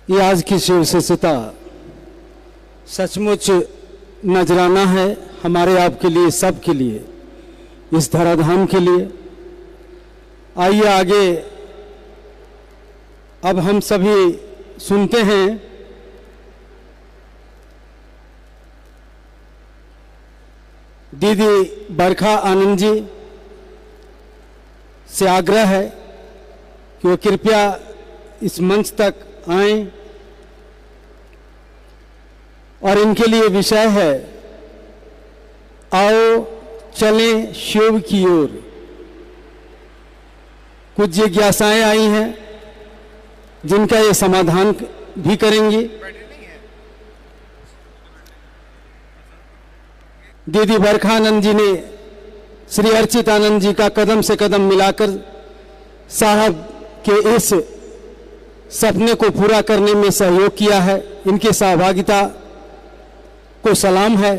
ये आज की शिव विशेषता सचमुच नजराना है हमारे आपके लिए, सबके लिए, इस धराधाम के लिए। आइए आगे अब हम सभी सुनते हैं दीदी बरखा आनंद जी से आग्रह है कि वो कृपया इस मंच तक आएं और इनके लिए विषय है आओ चलें शिव की ओर। कुछ जिज्ञासाएं आई हैं जिनका ये समाधान भी करेंगी। दीदी बरखानंद जी ने श्री अर्चित आनंद जी का कदम से कदम मिलाकर साहब के इस सपने को पूरा करने में सहयोग किया है। इनकी सहभागिता को सलाम है।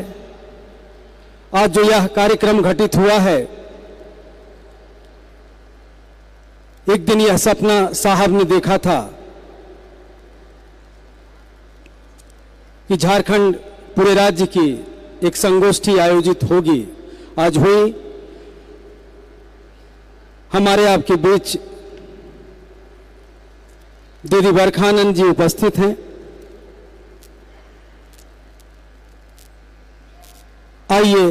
आज जो यह कार्यक्रम घटित हुआ है, एक दिन यह सपना साहब ने देखा था कि झारखंड पूरे राज्य की एक संगोष्ठी आयोजित होगी। आज हुई। हमारे आपके बीच दीदी बरखानंद जी उपस्थित हैं। आइए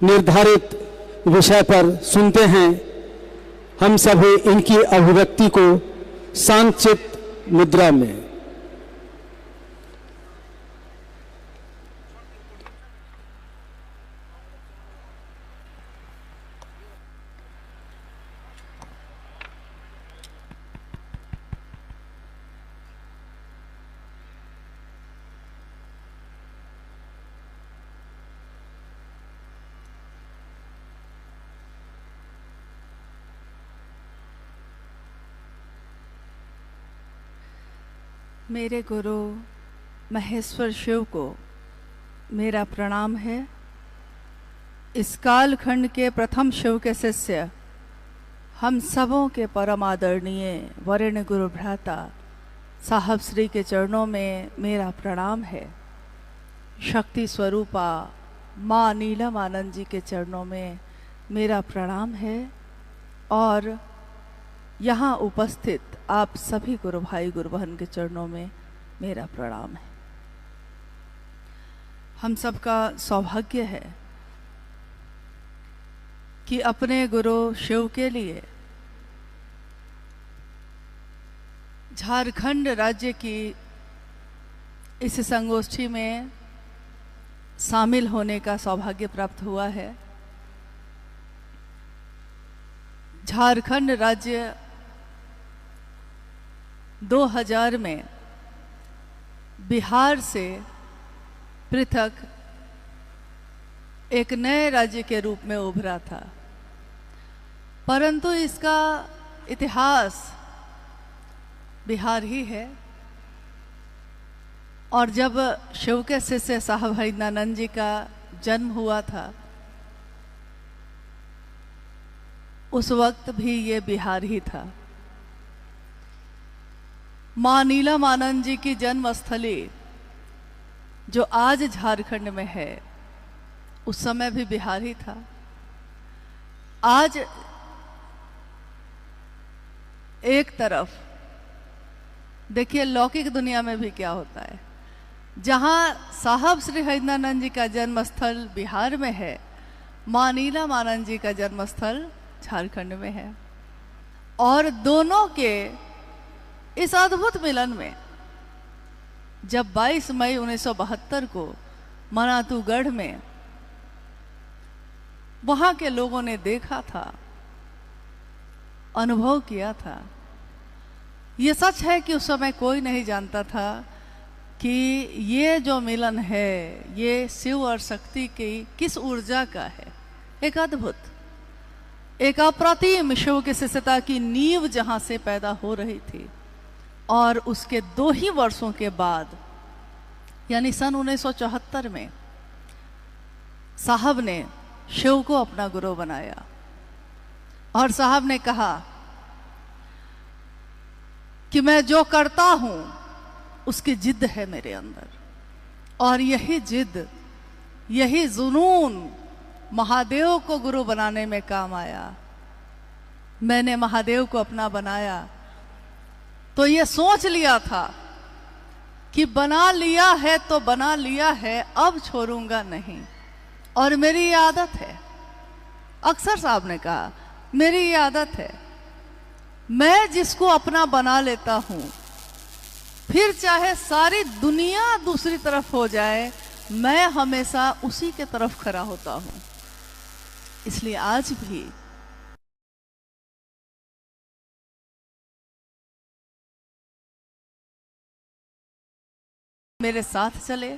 निर्धारित विषय पर सुनते हैं हम सभी इनकी अभिव्यक्ति को शांत चित्त मुद्रा में। मेरे गुरु महेश्वर शिव को मेरा प्रणाम है। इस कालखंड के प्रथम शिव के शिष्य, हम सबों के परम आदरणीय वरेण्य गुरु भ्राता साहब श्री के चरणों में मेरा प्रणाम है। शक्ति स्वरूपा माँ नीलम आनंद जी के चरणों में मेरा प्रणाम है और यहाँ उपस्थित आप सभी गुरु भाई गुरु बहन के चरणों में मेरा प्रणाम है। हम सबका सौभाग्य है कि अपने गुरु शिव के लिए झारखंड राज्य की इस संगोष्ठी में शामिल होने का सौभाग्य प्राप्त हुआ है। झारखंड राज्य 2000 में बिहार से पृथक एक नए राज्य के रूप में उभरा था, परंतु इसका इतिहास बिहार ही है। और जब शिव के शिष्य साहब हरिनानंद जी का जन्म हुआ था, उस वक्त भी ये बिहार ही था। माँ नीलम आनंद जी की जन्मस्थली जो आज झारखंड में है, उस समय भी बिहार ही था। आज एक तरफ देखिए लौकिक दुनिया में भी क्या होता है, जहाँ साहब श्री हरिनानंद जी का जन्मस्थल बिहार में है, माँ नीलम आनंद जी का जन्मस्थल झारखंड में है। और दोनों के इस अद्भुत मिलन में जब 22 मई 1972 को मनातूगढ़ में वहां के लोगों ने देखा था, अनुभव किया था, ये सच है कि उस समय कोई नहीं जानता था कि ये जो मिलन है ये शिव और शक्ति की किस ऊर्जा का है। एक अद्भुत, एक अप्रतिम शिव की शिष्यता की नींव जहां से पैदा हो रही थी। और उसके 2 ही वर्षों के बाद यानी सन 1974 में साहब ने शिव को अपना गुरु बनाया और साहब ने कहा कि मैं जो करता हूं उसकी जिद है मेरे अंदर, और यही जिद, यही जुनून महादेव को गुरु बनाने में काम आया। मैंने महादेव को अपना बनाया तो ये सोच लिया था कि बना लिया है तो बना लिया है, अब छोड़ूंगा नहीं। और मेरी ये आदत है, अक्सर साहब ने कहा मेरी ये आदत है, मैं जिसको अपना बना लेता हूं फिर चाहे सारी दुनिया दूसरी तरफ हो जाए, मैं हमेशा उसी के तरफ खड़ा होता हूं। इसलिए आज भी मेरे साथ चले,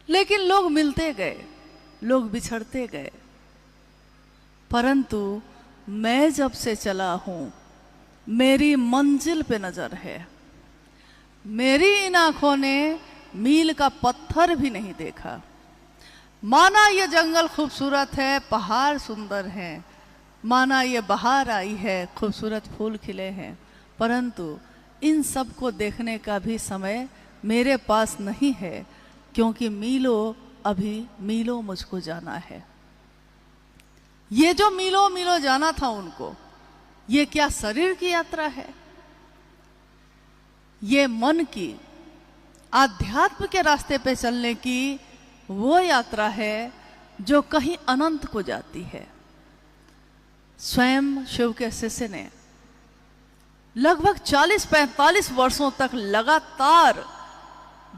लेकिन लोग मिलते गए, लोग बिछड़ते गए, परंतु मैं जब से चला हूं मेरी मंजिल पे नजर है। मेरी इन आंखों ने मील का पत्थर भी नहीं देखा। माना ये जंगल खूबसूरत है, पहाड़ सुंदर हैं, माना ये बहार आई है, खूबसूरत फूल खिले हैं, परंतु इन सब को देखने का भी समय मेरे पास नहीं है, क्योंकि मीलों, अभी मीलों मुझको जाना है। ये जो मीलों मीलों जाना था उनको, ये क्या शरीर की यात्रा है? ये मन की, आध्यात्म के रास्ते पे चलने की वो यात्रा है जो कहीं अनंत को जाती है। स्वयं शिव के शिष्य ने लगभग 40-45 वर्षों तक लगातार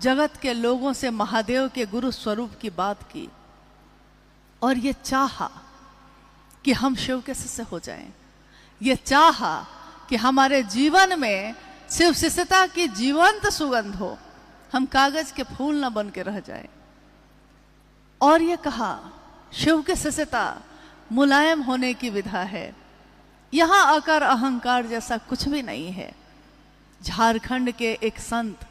जगत के लोगों से महादेव के गुरु स्वरूप की बात की, और ये चाहा कि हम शिव के शिष्य हो जाएं। ये चाहा कि हमारे जीवन में शिव शिष्यता की जीवंत सुगंध हो, हम कागज के फूल न बन के रह जाएं। और ये कहा शिव के शिष्यता मुलायम होने की विधा है, यहां आकर अहंकार जैसा कुछ भी नहीं है। झारखंड के एक संत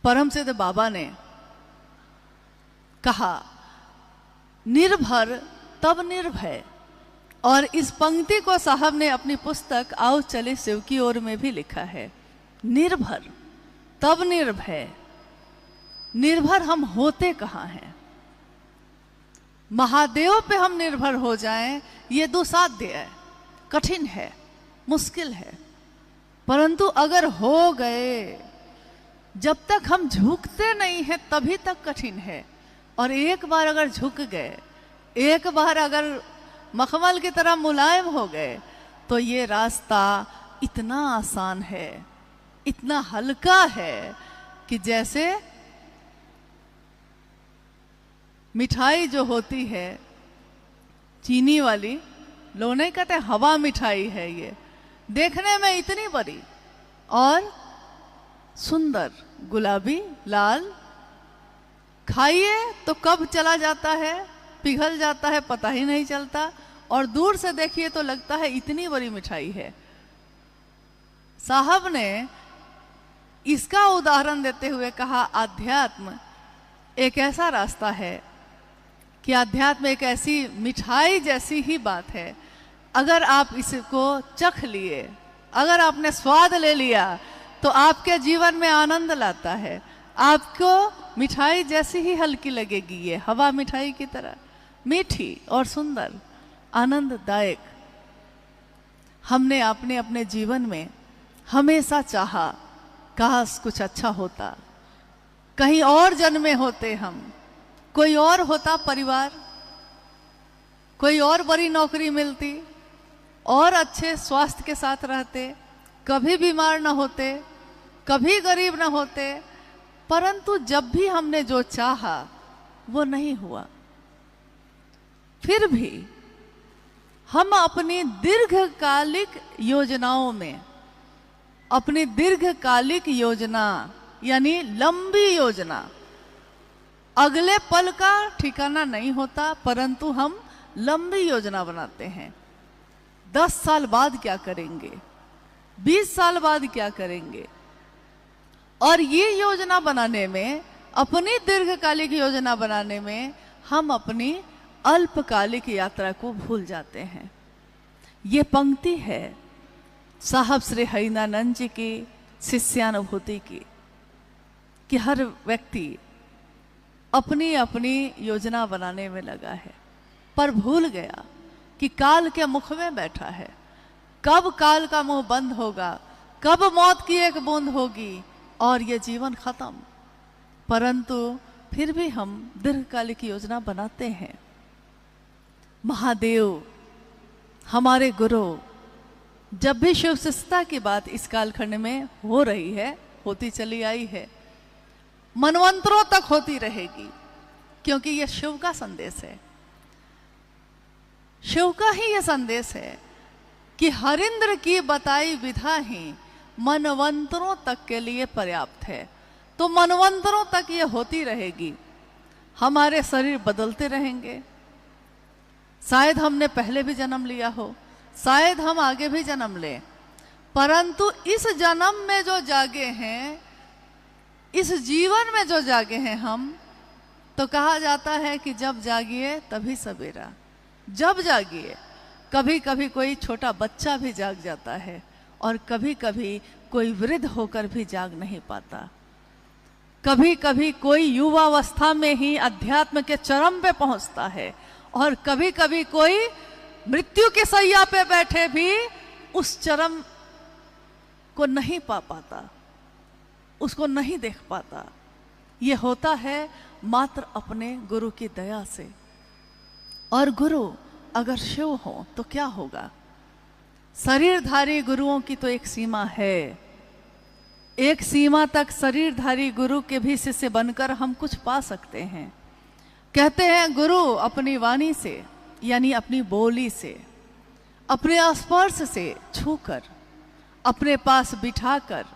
परम सिद्ध बाबा ने कहा, निर्भर तब निर्भय। और इस पंक्ति को साहब ने अपनी पुस्तक आओ चले शिव की ओर में भी लिखा है। निर्भर तब निर्भय। निर्भर हम होते कहाँ हैं? महादेव पे हम निर्भर हो जाएं, ये दुसाध्य है, कठिन है, मुश्किल है। परंतु अगर हो गए, जब तक हम झुकते नहीं हैं तभी तक कठिन है। और एक बार अगर झुक गए, एक बार अगर मखमल की तरह मुलायम हो गए, तो ये रास्ता इतना आसान है, इतना हल्का है कि जैसे मिठाई जो होती है चीनी वाली, लोग नहीं कहते हवा मिठाई है, ये देखने में इतनी बड़ी और सुंदर, गुलाबी लाल, खाइए तो कब चला जाता है, पिघल जाता है, पता ही नहीं चलता, और दूर से देखिए तो लगता है इतनी बड़ी मिठाई है। साहब ने इसका उदाहरण देते हुए कहा, अध्यात्म एक ऐसा रास्ता है कि अध्यात्म एक ऐसी मिठाई जैसी ही बात है। अगर आप इसको चख लिए, अगर आपने स्वाद ले लिया, तो आपके जीवन में आनंद लाता है। आपको मिठाई जैसी ही हल्की लगेगी, ये हवा मिठाई की तरह मीठी और सुंदर, आनंददायक। हमने अपने अपने जीवन में हमेशा चाहा, काश कुछ अच्छा होता, कहीं और जन्मे होते हम, कोई और होता परिवार, कोई और बड़ी नौकरी मिलती, और अच्छे स्वास्थ्य के साथ रहते, कभी बीमार न होते, कभी गरीब न होते। परंतु जब भी हमने जो चाहा वो नहीं हुआ। फिर भी हम अपनी दीर्घकालिक योजनाओं में, अपनी दीर्घकालिक योजना यानी लंबी योजना, अगले पल का ठिकाना नहीं होता, परंतु हम लंबी योजना बनाते हैं। 10 साल बाद क्या करेंगे, 20 साल बाद क्या करेंगे। और ये योजना बनाने में, अपनी दीर्घकालिक योजना बनाने में, हम अपनी अल्पकालिक यात्रा को भूल जाते हैं। ये पंक्ति है साहब श्री हरिनानंद जी की शिष्यानुभूति की कि हर व्यक्ति अपनी अपनी योजना बनाने में लगा है, पर भूल गया कि काल के मुख में बैठा है। कब काल का मुंह बंद होगा, कब मौत की एक बूंद होगी और ये जीवन खत्म। परंतु फिर भी हम दीर्घकालिक योजना बनाते हैं। महादेव हमारे गुरु, जब भी शिव शिष्टता की बात इस कालखंड में हो रही है, होती चली आई है, मनवंतरों तक होती रहेगी, क्योंकि यह शिव का संदेश है। शिव का ही यह संदेश है कि हरिंद्र की बताई विधा ही मनवंतरों तक के लिए पर्याप्त है। तो मनवंतरों तक ये होती रहेगी। हमारे शरीर बदलते रहेंगे। शायद हमने पहले भी जन्म लिया हो, शायद हम आगे भी जन्म लें, परंतु इस जन्म में जो जागे हैं, इस जीवन में जो जागे हैं हम, तो कहा जाता है कि जब जागिए तभी सवेरा। जब जागिए, कभी कभी कोई छोटा बच्चा भी जाग जाता है और कभी कभी कोई वृद्ध होकर भी जाग नहीं पाता। कभी कभी कोई युवावस्था में ही अध्यात्म के चरम पे पहुंचता है और कभी कभी कोई मृत्यु के सैया पे बैठे भी उस चरम को नहीं पा पाता, उसको नहीं देख पाता। ये होता है मात्र अपने गुरु की दया से। और गुरु अगर शिव हो तो क्या होगा? शरीरधारी गुरुओं की तो एक सीमा है। एक सीमा तक शरीरधारी गुरु के भी शिष्य बनकर हम कुछ पा सकते हैं। कहते हैं गुरु अपनी वाणी से, यानी अपनी बोली से, अपने स्पर्श से छूकर, अपने पास बिठाकर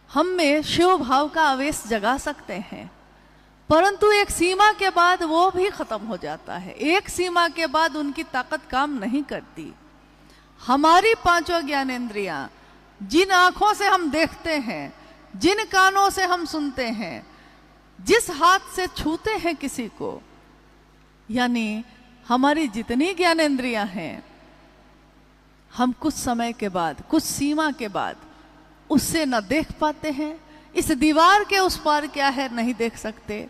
हम में शिव भाव का आवेश जगा सकते हैं। परंतु एक सीमा के बाद वो भी खत्म हो जाता है। एक सीमा के बाद उनकी ताकत काम नहीं करती। हमारी पांचों ज्ञानेंद्रियां, जिन आंखों से हम देखते हैं, जिन कानों से हम सुनते हैं, जिस हाथ से छूते हैं किसी को, यानी हमारी जितनी ज्ञानेंद्रियां हैं, हम कुछ समय के बाद, कुछ सीमा के बाद उससे न देख पाते हैं। इस दीवार के उस पार क्या है नहीं देख सकते।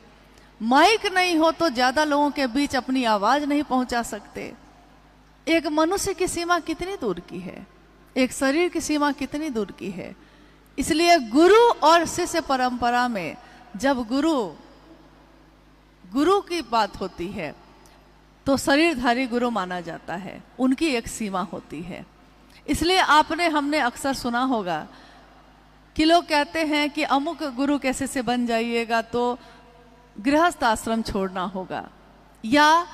माइक नहीं हो तो ज्यादा लोगों के बीच अपनी आवाज नहीं पहुंचा सकते। एक मनुष्य की सीमा कितनी दूर की है, एक शरीर की सीमा कितनी दूर की है। इसलिए गुरु और शिष्य परंपरा में जब गुरु की बात होती है तो शरीरधारी गुरु माना जाता है, उनकी एक सीमा होती है। इसलिए हमने अक्सर सुना होगा कि लोग कहते हैं कि अमुक गुरु के शिष्य बन जाइएगा तो गृहस्थ आश्रम छोड़ना होगा, या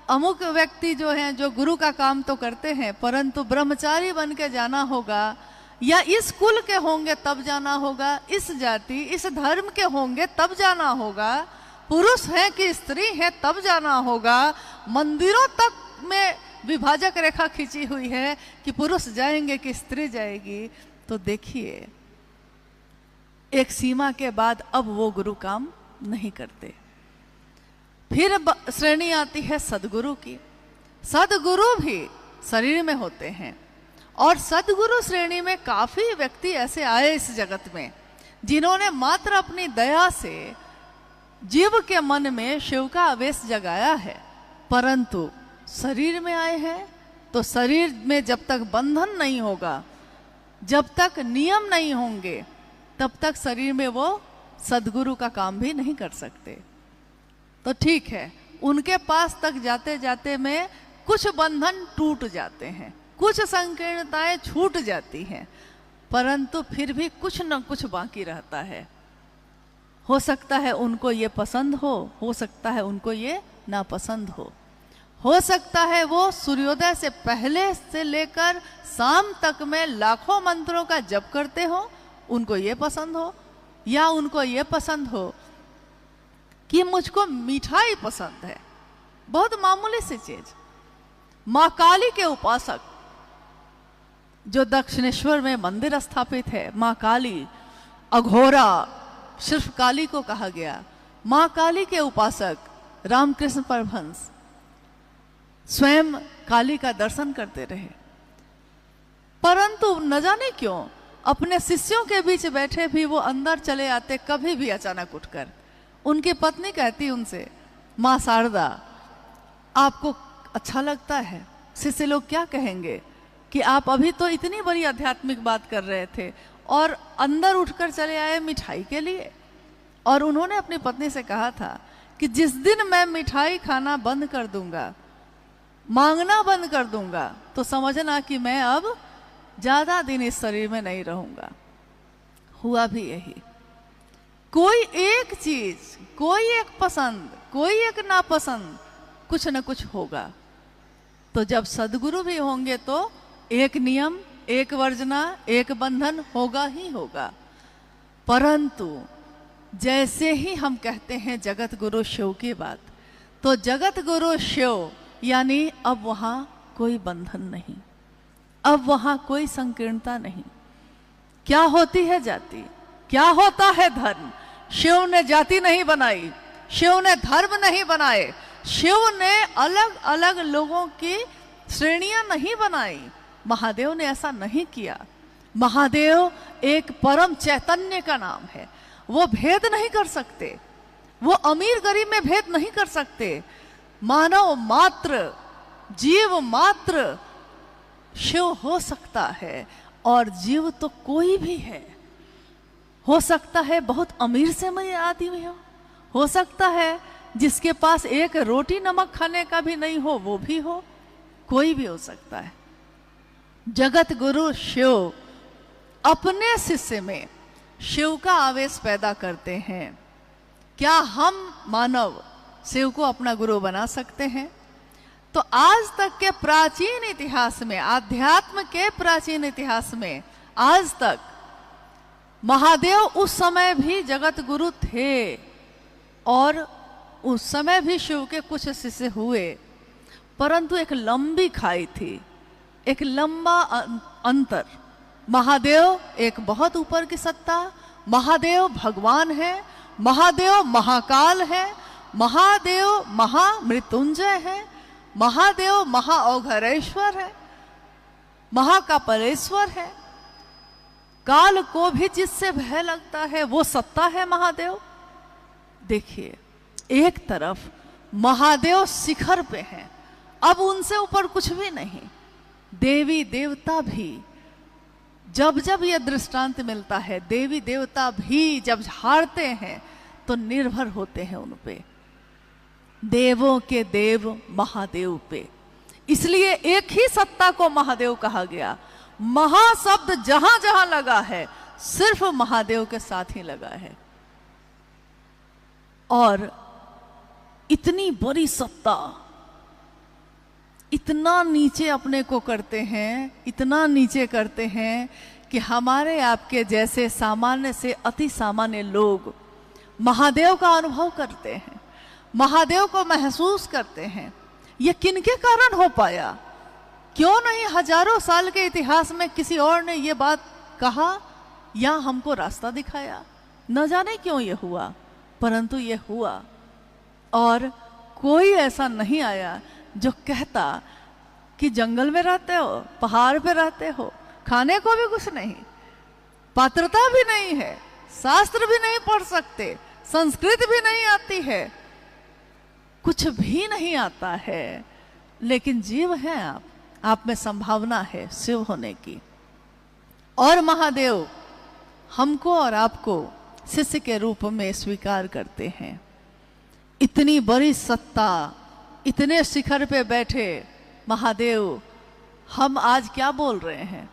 अमुक व्यक्ति जो हैं जो गुरु का काम तो करते हैं परंतु ब्रह्मचारी बन के जाना होगा, या इस कुल के होंगे तब जाना होगा, इस जाति इस धर्म के होंगे तब जाना होगा, पुरुष है कि स्त्री है तब जाना होगा। मंदिरों तक में विभाजक रेखा खींची हुई है कि पुरुष जाएंगे कि स्त्री जाएगी। तो देखिए, एक सीमा के बाद अब वो गुरु काम नहीं करते। फिर श्रेणी आती है सदगुरु की। सदगुरु भी शरीर में होते हैं और सदगुरु श्रेणी में काफी व्यक्ति ऐसे आए इस जगत में जिन्होंने मात्र अपनी दया से जीव के मन में शिव का आवेश जगाया है, परंतु शरीर में आए हैं तो शरीर में जब तक बंधन नहीं होगा, जब तक नियम नहीं होंगे, तब तक शरीर में वो सदगुरु का काम भी नहीं कर सकते। तो ठीक है, उनके पास तक जाते जाते में कुछ बंधन टूट जाते हैं, कुछ संकीर्णताएं छूट जाती हैं, परंतु फिर भी कुछ न कुछ बाकी रहता है। हो सकता है उनको ये पसंद हो सकता है उनको ये नापसंद हो सकता है वो सूर्योदय से पहले से लेकर शाम तक में लाखों मंत्रों का जप करते हो, उनको ये पसंद हो, या उनको ये पसंद हो कि मुझको मिठाई पसंद है, बहुत मामूली सी चीज। माँ काली के उपासक जो दक्षिणेश्वर में मंदिर स्थापित है, माँ काली, अघोरा सिर्फ काली को कहा गया। माँ काली के उपासक रामकृष्ण परमहंस स्वयं काली का दर्शन करते रहे, परंतु न जाने क्यों अपने शिष्यों के बीच बैठे भी वो अंदर चले आते, कभी भी अचानक उठकर। उनकी पत्नी कहती उनसे, माँ शारदा, आपको अच्छा लगता है? शिष्य लोग क्या कहेंगे कि आप अभी तो इतनी बड़ी आध्यात्मिक बात कर रहे थे और अंदर उठकर चले आए मिठाई के लिए। और उन्होंने अपनी पत्नी से कहा था कि जिस दिन मैं मिठाई खाना बंद कर दूंगा, मांगना बंद कर दूंगा, तो समझना कि मैं अब ज्यादा दिन इस शरीर में नहीं रहूंगा। हुआ भी यही। कोई एक चीज, कोई एक पसंद, कोई एक नापसंद, कुछ न कुछ होगा। तो जब सदगुरु भी होंगे तो एक नियम, एक वर्जना, एक बंधन होगा ही होगा। परंतु जैसे ही हम कहते हैं जगत गुरु शिव की बात, तो जगत गुरु शिव यानी अब वहां कोई बंधन नहीं, अब वहां कोई संकीर्णता नहीं। क्या होती है जाति, क्या होता है धर्म? शिव ने जाति नहीं बनाई, शिव ने धर्म नहीं बनाए, शिव ने अलग अलग लोगों की श्रेणियां नहीं बनाई। महादेव ने ऐसा नहीं किया। महादेव एक परम चैतन्य का नाम है। वो भेद नहीं कर सकते, वो अमीर गरीब में भेद नहीं कर सकते। मानव मात्र, जीव मात्र शिव हो सकता है, और जीव तो कोई भी है। हो सकता है बहुत अमीर से मैं आदमी हो सकता है जिसके पास एक रोटी नमक खाने का भी नहीं हो, वो भी हो, कोई भी हो सकता है। जगत गुरु शिव अपने शिष्य में शिव का आवेश पैदा करते हैं। क्या हम मानव शिव को अपना गुरु बना सकते हैं? तो आज तक के प्राचीन इतिहास में, आध्यात्म के प्राचीन इतिहास में आज तक महादेव उस समय भी जगत गुरु थे, और उस समय भी शिव के कुछ शिष्य हुए। परंतु एक लंबी खाई थी, एक लंबा अंतर। महादेव एक बहुत ऊपर की सत्ता, महादेव भगवान है, महादेव महाकाल है, महादेव महामृत्युंजय है, महादेव महाऔघरेश्वर है, महाकापलेश्वर है। काल को भी जिससे भय लगता है वो सत्ता है महादेव। देखिए, एक तरफ महादेव शिखर पे हैं, अब उनसे ऊपर कुछ भी नहीं। देवी देवता भी, जब जब यह दृष्टांत मिलता है, देवी देवता भी जब हारते हैं तो निर्भर होते हैं उन पे, देवों के देव महादेव पे। इसलिए एक ही सत्ता को महादेव कहा गया। महाशब्द जहां जहां लगा है सिर्फ महादेव के साथ ही लगा है। और इतनी बड़ी सत्ता, इतना नीचे अपने को करते हैं, इतना नीचे करते हैं कि हमारे आपके जैसे सामान्य से अति सामान्य लोग महादेव का अनुभव करते हैं, महादेव को महसूस करते हैं। ये किनके कारण हो पाया? क्यों नहीं हजारों साल के इतिहास में किसी और ने ये बात कहा या हमको रास्ता दिखाया? न जाने क्यों ये हुआ, परंतु ये हुआ। और कोई ऐसा नहीं आया जो कहता कि जंगल में रहते हो, पहाड़ पे रहते हो, खाने को भी कुछ नहीं, पात्रता भी नहीं है, शास्त्र भी नहीं पढ़ सकते, संस्कृत भी नहीं आती है, कुछ भी नहीं आता है, लेकिन जीव हैं आप में संभावना है शिव होने की। और महादेव हमको और आपको शिष्य के रूप में स्वीकार करते हैं। इतनी बड़ी सत्ता, इतने शिखर पे बैठे महादेव, हम आज क्या बोल रहे हैं?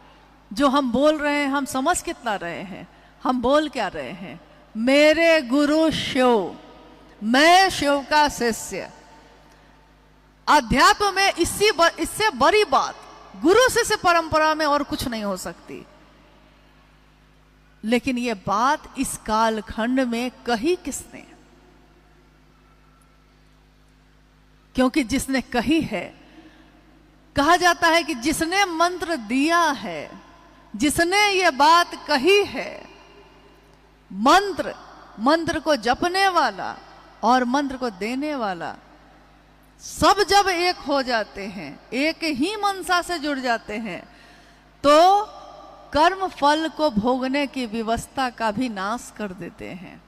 जो हम बोल रहे हैं हम समझ कितना रहे हैं? हम बोल क्या रहे हैं? मेरे गुरु शिव, मैं शिव का शिष्य। अध्यात्म में इससे बड़ी बात गुरु शिष्य परंपरा में और कुछ नहीं हो सकती। लेकिन ये बात इस कालखंड में कही किसने? क्योंकि जिसने कही है, कहा जाता है कि जिसने मंत्र दिया है, जिसने ये बात कही है, मंत्र को जपने वाला और मंत्र को देने वाला सब जब एक हो जाते हैं, एक ही मनसा से जुड़ जाते हैं, तो कर्म फल को भोगने की व्यवस्था का भी नाश कर देते हैं।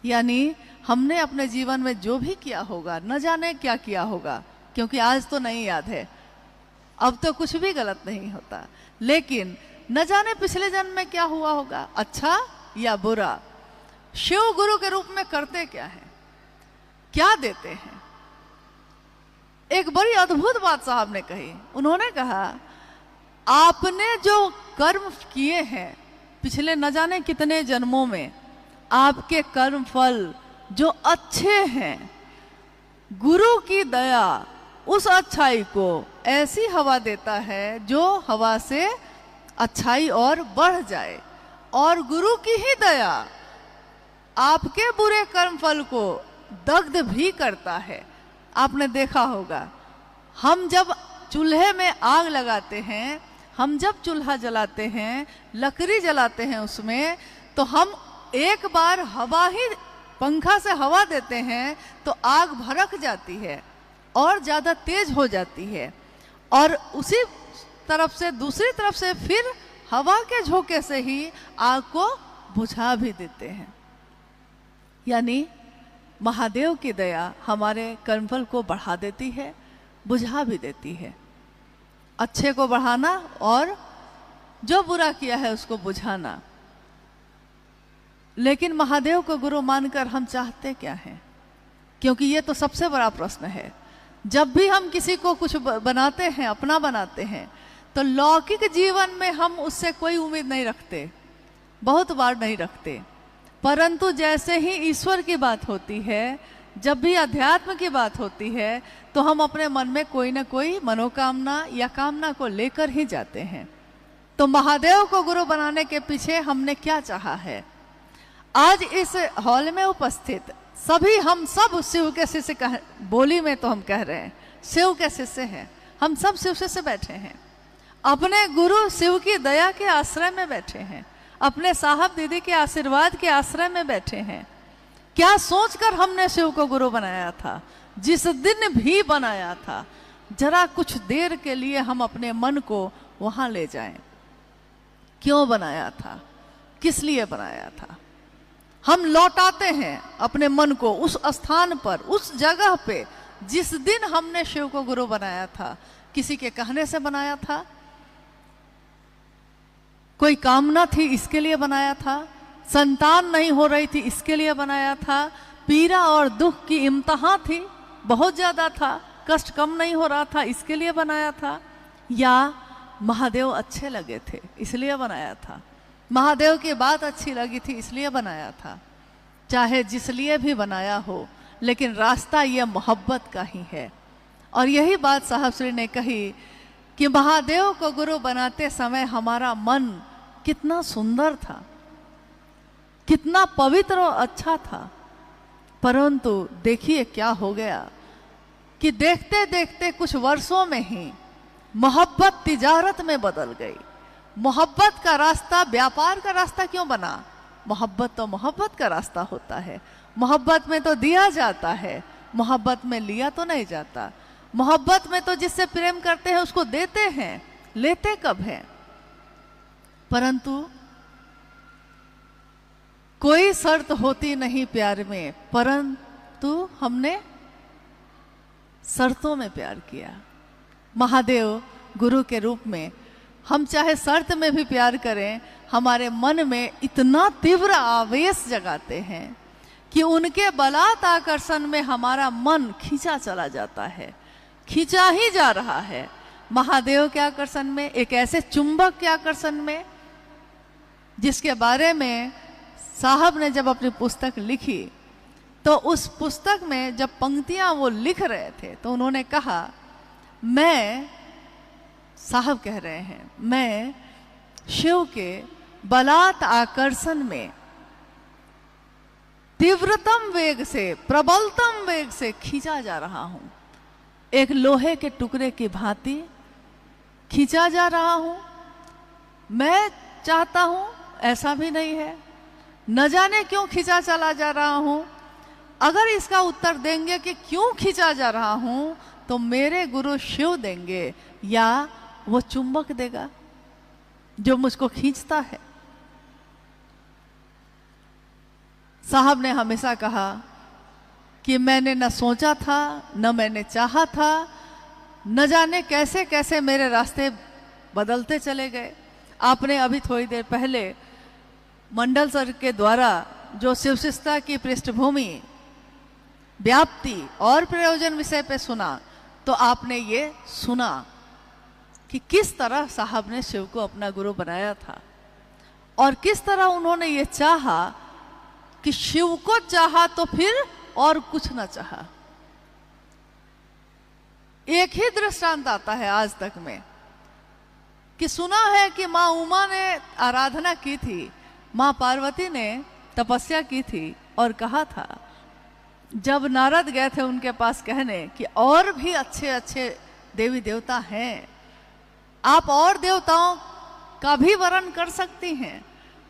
यानी हमने अपने जीवन में जो भी किया होगा, न जाने क्या किया होगा, क्योंकि आज तो नहीं याद है, अब तो कुछ भी गलत नहीं होता, लेकिन न जाने पिछले जन्म में क्या हुआ होगा, अच्छा या बुरा। शिव गुरु के रूप में करते क्या है, क्या देते हैं। एक बड़ी अद्भुत बात साहब ने कही। उन्होंने कहा, आपने जो कर्म किए हैं पिछले न जाने कितने जन्मों में, आपके कर्म फल जो अच्छे हैं, गुरु की दया उस अच्छाई को ऐसी हवा देता है जो हवा से अच्छाई और बढ़ जाए, और गुरु की ही दया आपके बुरे कर्म फल को दग्ध भी करता है। आपने देखा होगा, हम जब चूल्हे में आग लगाते हैं, हम जब चूल्हा जलाते हैं, लकड़ी जलाते हैं उसमें, तो हम एक बार हवा ही, पंखा से हवा देते हैं तो आग भड़क जाती है और ज़्यादा तेज हो जाती है, और उसी तरफ से दूसरी तरफ से फिर हवा के झोंके से ही आग को बुझा भी देते हैं। यानी महादेव की दया हमारे कर्मफल को बढ़ा देती है, बुझा भी देती है। अच्छे को बढ़ाना और जो बुरा किया है उसको बुझाना। लेकिन महादेव को गुरु मानकर हम चाहते क्या हैं? क्योंकि ये तो सबसे बड़ा प्रश्न है। जब भी हम किसी को कुछ बनाते हैं, अपना बनाते हैं, तो लौकिक जीवन में हम उससे कोई उम्मीद नहीं रखते, बहुत बार नहीं रखते। परंतु जैसे ही ईश्वर की बात होती है, जब भी अध्यात्म की बात होती है, तो हम अपने मन में कोई ना कोई मनोकामना या कामना को लेकर ही जाते हैं। तो महादेव को गुरु बनाने के पीछे हमने क्या चाहा है? आज इस हॉल में उपस्थित सभी, हम सब शिव के शिष्य कह, बोली में तो हम कह रहे हैं शिव के शिष्य हैं, हम सब शिव से बैठे हैं, अपने गुरु शिव की दया के आश्रय में बैठे हैं, अपने साहब दीदी के आशीर्वाद के आश्रय में बैठे हैं। क्या सोचकर हमने शिव को गुरु बनाया था? जिस दिन भी बनाया था, जरा कुछ देर के लिए हम अपने मन को वहां ले जाएं। क्यों बनाया था, किस लिए बनाया था? हम लौटाते हैं अपने मन को उस स्थान पर, उस जगह पे जिस दिन हमने शिव को गुरु बनाया था। किसी के कहने से बनाया था, कोई कामना थी इसके लिए बनाया था, संतान नहीं हो रही थी इसके लिए बनाया था, पीड़ा और दुख की इम्तिहान थी, बहुत ज्यादा था, कष्ट कम नहीं हो रहा था इसके लिए बनाया था, या महादेव अच्छे लगे थे इसलिए बनाया था, महादेव की बात अच्छी लगी थी इसलिए बनाया था। चाहे जिस लिए भी बनाया हो, लेकिन रास्ता यह मोहब्बत का ही है। और यही बात साहब श्री ने कही कि महादेव को गुरु बनाते समय हमारा मन कितना सुंदर था, कितना पवित्र और अच्छा था। परंतु देखिए क्या हो गया कि देखते देखते कुछ वर्षों में ही मोहब्बत तिजारत में बदल गई। मोहब्बत का रास्ता व्यापार का रास्ता क्यों बना? मोहब्बत तो मोहब्बत का रास्ता होता है। मोहब्बत में तो दिया जाता है, मोहब्बत में लिया तो नहीं जाता। मोहब्बत में तो जिससे प्रेम करते हैं उसको देते हैं, लेते कब है? परंतु कोई शर्त होती नहीं प्यार में, परंतु हमने शर्तों में प्यार किया। महादेव गुरु के रूप में हम चाहे शर्त में भी प्यार करें, हमारे मन में इतना तीव्र आवेश जगाते हैं कि उनके बलात् आकर्षण में हमारा मन खींचा चला जाता है, खींचा ही जा रहा है महादेव के आकर्षण में, एक ऐसे चुंबक के आकर्षण में जिसके बारे में साहब ने जब अपनी पुस्तक लिखी, तो उस पुस्तक में जब पंक्तियां वो लिख रहे थे तो उन्होंने कहा, मैं, साहब कह रहे हैं, मैं शिव के बलात् आकर्षण में तीव्रतम वेग से, प्रबलतम वेग से खींचा जा रहा हूं, एक लोहे के टुकड़े की भांति खींचा जा रहा हूं। मैं चाहता हूं, ऐसा भी नहीं है, न जाने क्यों खींचा चला जा रहा हूं। अगर इसका उत्तर देंगे कि क्यों खींचा जा रहा हूं, तो मेरे गुरु शिव देंगे या वो चुंबक देगा। जो मुझको खींचता है। साहब ने हमेशा कहा कि मैंने न सोचा था, न मैंने चाहा था, न जाने कैसे कैसे मेरे रास्ते बदलते चले गए। आपने अभी थोड़ी देर पहले मंडल सर के द्वारा जो शिव शिष्टता की पृष्ठभूमि, व्याप्ति और प्रयोजन विषय पे सुना, तो आपने ये सुना कि किस तरह साहब ने शिव को अपना गुरु बनाया था और किस तरह उन्होंने ये चाहा कि शिव को चाहा तो फिर और कुछ ना चाहा। एक ही दृष्टांत आता है आज तक में कि सुना है कि माँ उमा ने आराधना की थी, माँ पार्वती ने तपस्या की थी और कहा था, जब नारद गए थे उनके पास कहने कि और भी अच्छे अच्छे देवी देवता हैं, आप और देवताओं का भी वर्ण कर सकती हैं,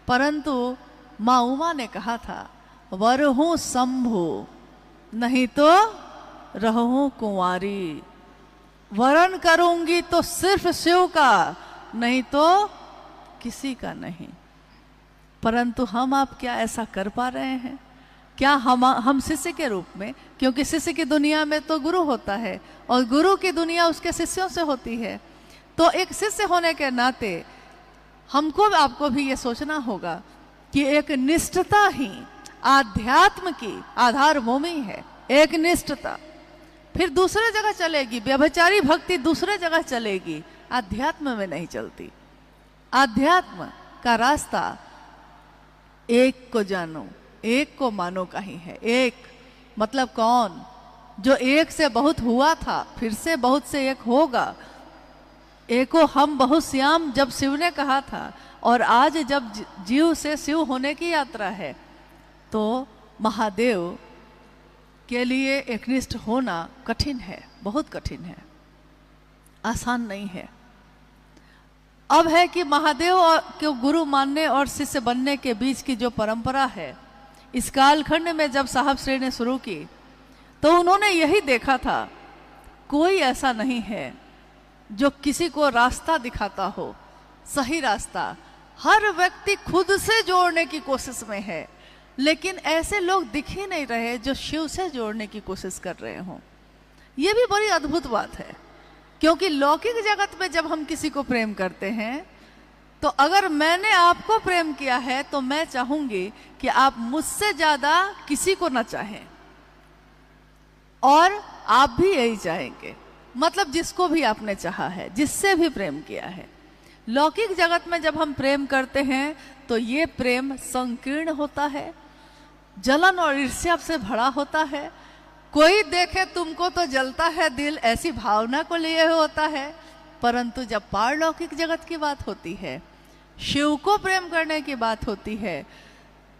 परंतु माँ उमा ने कहा था, वरहूं शंभु नहीं तो रहूं कुंवारी, वरण करूंगी तो सिर्फ शिव का, नहीं तो किसी का नहीं। परंतु हम आप क्या ऐसा कर पा रहे हैं? क्या हम शिष्य के रूप में, क्योंकि शिष्य की दुनिया में तो गुरु होता है और गुरु की दुनिया उसके शिष्यों से होती है, तो एक शिष्य होने के नाते हमको आपको भी ये सोचना होगा कि एक निष्ठता ही आध्यात्म की आधार भूमि है। एक निष्ठता, फिर दूसरे जगह चलेगी, व्यभिचारी भक्ति दूसरे जगह चलेगी, आध्यात्म में नहीं चलती। आध्यात्म का रास्ता एक को जानो, एक को मानो का ही है। एक मतलब कौन? जो एक से बहुत हुआ था, फिर से बहुत से एक होगा। एको हम बहुत श्याम जब शिव ने कहा था, और आज जब जीव से शिव होने की यात्रा है, तो महादेव के लिए एकनिष्ठ होना कठिन है, बहुत कठिन है, आसान नहीं है। अब है कि महादेव को गुरु मानने और शिष्य बनने के बीच की जो परंपरा है, इस कालखंड में जब साहब श्री ने शुरू की तो उन्होंने यही देखा था, कोई ऐसा नहीं है जो किसी को रास्ता दिखाता हो, सही रास्ता। हर व्यक्ति खुद से जोड़ने की कोशिश में है, लेकिन ऐसे लोग दिख ही नहीं रहे जो शिव से जोड़ने की कोशिश कर रहे हों। ये भी बड़ी अद्भुत बात है, क्योंकि लौकिक जगत में जब हम किसी को प्रेम करते हैं, तो अगर मैंने आपको प्रेम किया है तो मैं चाहूंगी कि आप मुझसे ज्यादा किसी को ना चाहें, और आप भी यही चाहेंगे। मतलब जिसको भी आपने चाहा है, जिससे भी प्रेम किया है। लौकिक जगत में जब हम प्रेम करते हैं तो ये प्रेम संकीर्ण होता है, जलन और ईर्ष्या से भरा होता है। कोई देखे तुमको तो जलता है दिल, ऐसी भावना को लिए होता है। परंतु जब पारलौकिक जगत की बात होती है, शिव को प्रेम करने की बात होती है,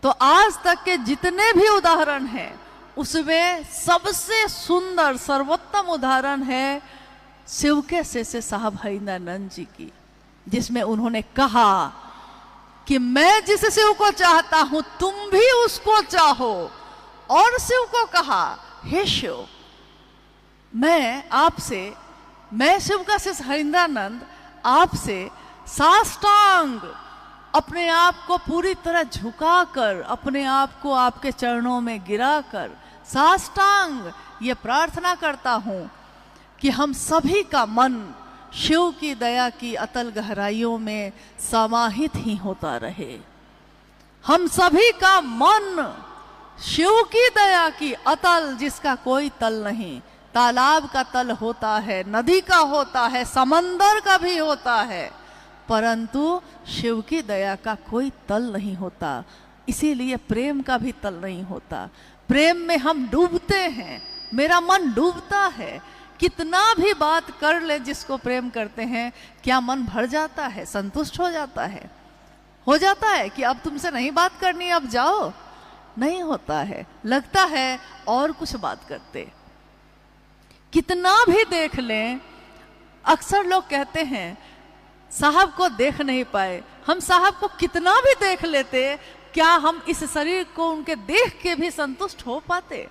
तो आज तक के जितने भी उदाहरण हैं उसमें सबसे सुंदर सर्वोत्तम उदाहरण है शिव के शिष्य साहब हरिंद्रानंद जी की, जिसमें उन्होंने कहा कि मैं जिस शिव को चाहता हूं तुम भी उसको चाहो। और शिव को कहा, हे शिव, मैं शिव का शिष्य हरिंद्रानंद आपसे साष्टांग अपने आप को पूरी तरह झुकाकर, अपने आप को आपके चरणों में गिराकर साष्टांग ये प्रार्थना करता हूं कि हम सभी का मन शिव की दया की अतल गहराइयों में समाहित ही होता रहे। हम सभी का मन शिव की दया की अतल, जिसका कोई तल नहीं, तालाब का तल होता है, नदी का होता है, समंदर का भी होता है, परंतु शिव की दया का कोई तल नहीं होता। इसीलिए प्रेम का भी तल नहीं होता। प्रेम में हम डूबते हैं, मेरा मन डूबता है। कितना भी बात कर ले जिसको प्रेम करते हैं, क्या मन भर जाता है, संतुष्ट हो जाता है कि अब तुमसे नहीं बात करनी, अब जाओ? नहीं होता है, लगता है और कुछ बात करते। कितना भी देख लें, अक्सर लोग कहते हैं साहब को देख नहीं पाए। हम साहब को कितना भी देख लेते, क्या हम इस शरीर को उनके देख के भी संतुष्ट हो पाते?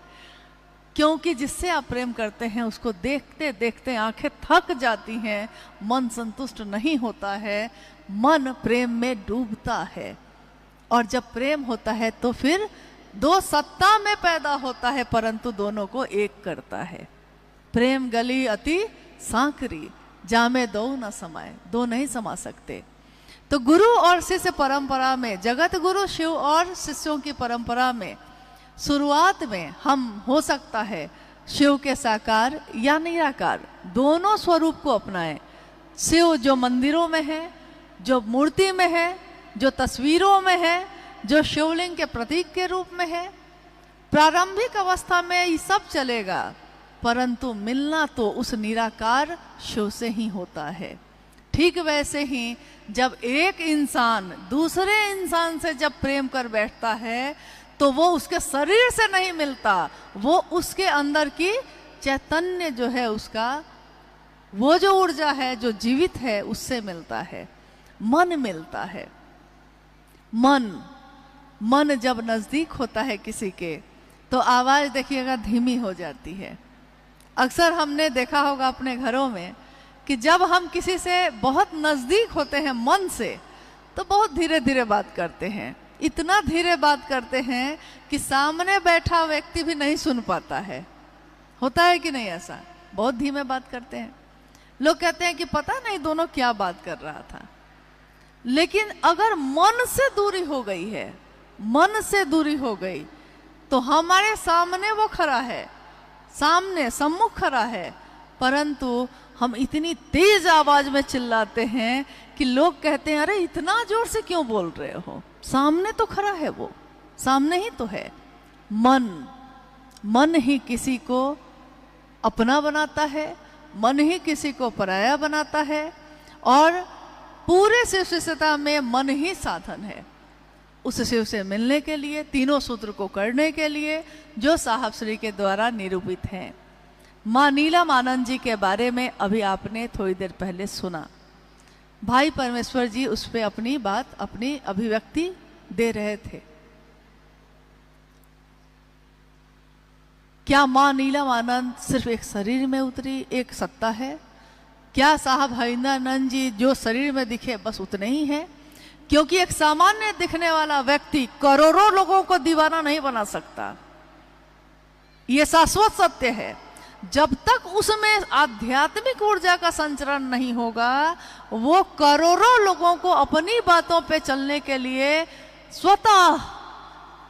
क्योंकि जिससे आप प्रेम करते हैं उसको देखते देखते आंखें थक जाती हैं, मन संतुष्ट नहीं होता है, मन प्रेम में डूबता है। और जब प्रेम होता है तो फिर दो सत्ता में पैदा होता है, परंतु दोनों को एक करता है। प्रेम गली अति सांकरी, जामे दो न समाए, दो नहीं समा सकते। तो गुरु और शिष्य परंपरा में, जगत गुरु शिव और शिष्यों की परंपरा में शुरुआत में हम हो सकता है शिव के साकार या निराकार दोनों स्वरूप को अपनाएं। शिव जो मंदिरों में है, जो मूर्ति में है, जो तस्वीरों में है, जो शिवलिंग के प्रतीक के रूप में है, प्रारंभिक अवस्था में ये सब चलेगा, परंतु मिलना तो उस निराकार शिव से ही होता है। ठीक वैसे ही जब एक इंसान दूसरे इंसान से जब प्रेम कर बैठता है तो वो उसके शरीर से नहीं मिलता, वो उसके अंदर की चैतन्य जो है उसका, वो जो ऊर्जा है जो जीवित है उससे मिलता है, मन मिलता है। मन जब नजदीक होता है किसी के तो आवाज देखिएगा धीमी हो जाती है। अक्सर हमने देखा होगा अपने घरों में कि जब हम किसी से बहुत नजदीक होते हैं मन से तो बहुत धीरे धीरे बात करते हैं, इतना धीरे बात करते हैं कि सामने बैठा व्यक्ति भी नहीं सुन पाता है। होता है कि नहीं ऐसा? बहुत धीमे बात करते हैं। लोग कहते हैं कि पता नहीं दोनों क्या बात कर रहा था। लेकिन अगर मन से दूरी हो गई है, मन से दूरी हो गई तो हमारे सामने वो खड़ा है, सामने सम्मुख खड़ा है, परंतु हम इतनी तेज आवाज में चिल्लाते हैं कि लोग कहते हैं अरे इतना जोर से क्यों बोल रहे हो, सामने तो खड़ा है, वो सामने ही तो है। मन ही किसी को अपना बनाता है, मन ही किसी को पराया बनाता है, और पूरे शिव शिष्यता में मन ही साधन है उस शिव से मिलने के लिए, तीनों सूत्र को करने के लिए जो साहब श्री के द्वारा निरूपित हैं। माँ नीलम आनंद जी के बारे में अभी आपने थोड़ी देर पहले सुना। भाई परमेश्वर जी उस पर अपनी बात, अपनी अभिव्यक्ति दे रहे थे। क्या माँ नीलम आनंद सिर्फ एक शरीर में उतरी एक सत्ता है? क्या साहब हरिंदरानंद जी जो शरीर में दिखे बस उतने ही हैं? क्योंकि एक सामान्य दिखने वाला व्यक्ति करोड़ों लोगों को दीवाना नहीं बना सकता, यह शाश्वत सत्य है। जब तक उसमें आध्यात्मिक ऊर्जा का संचरण नहीं होगा, वो करोड़ों लोगों को अपनी बातों पे चलने के लिए स्वतः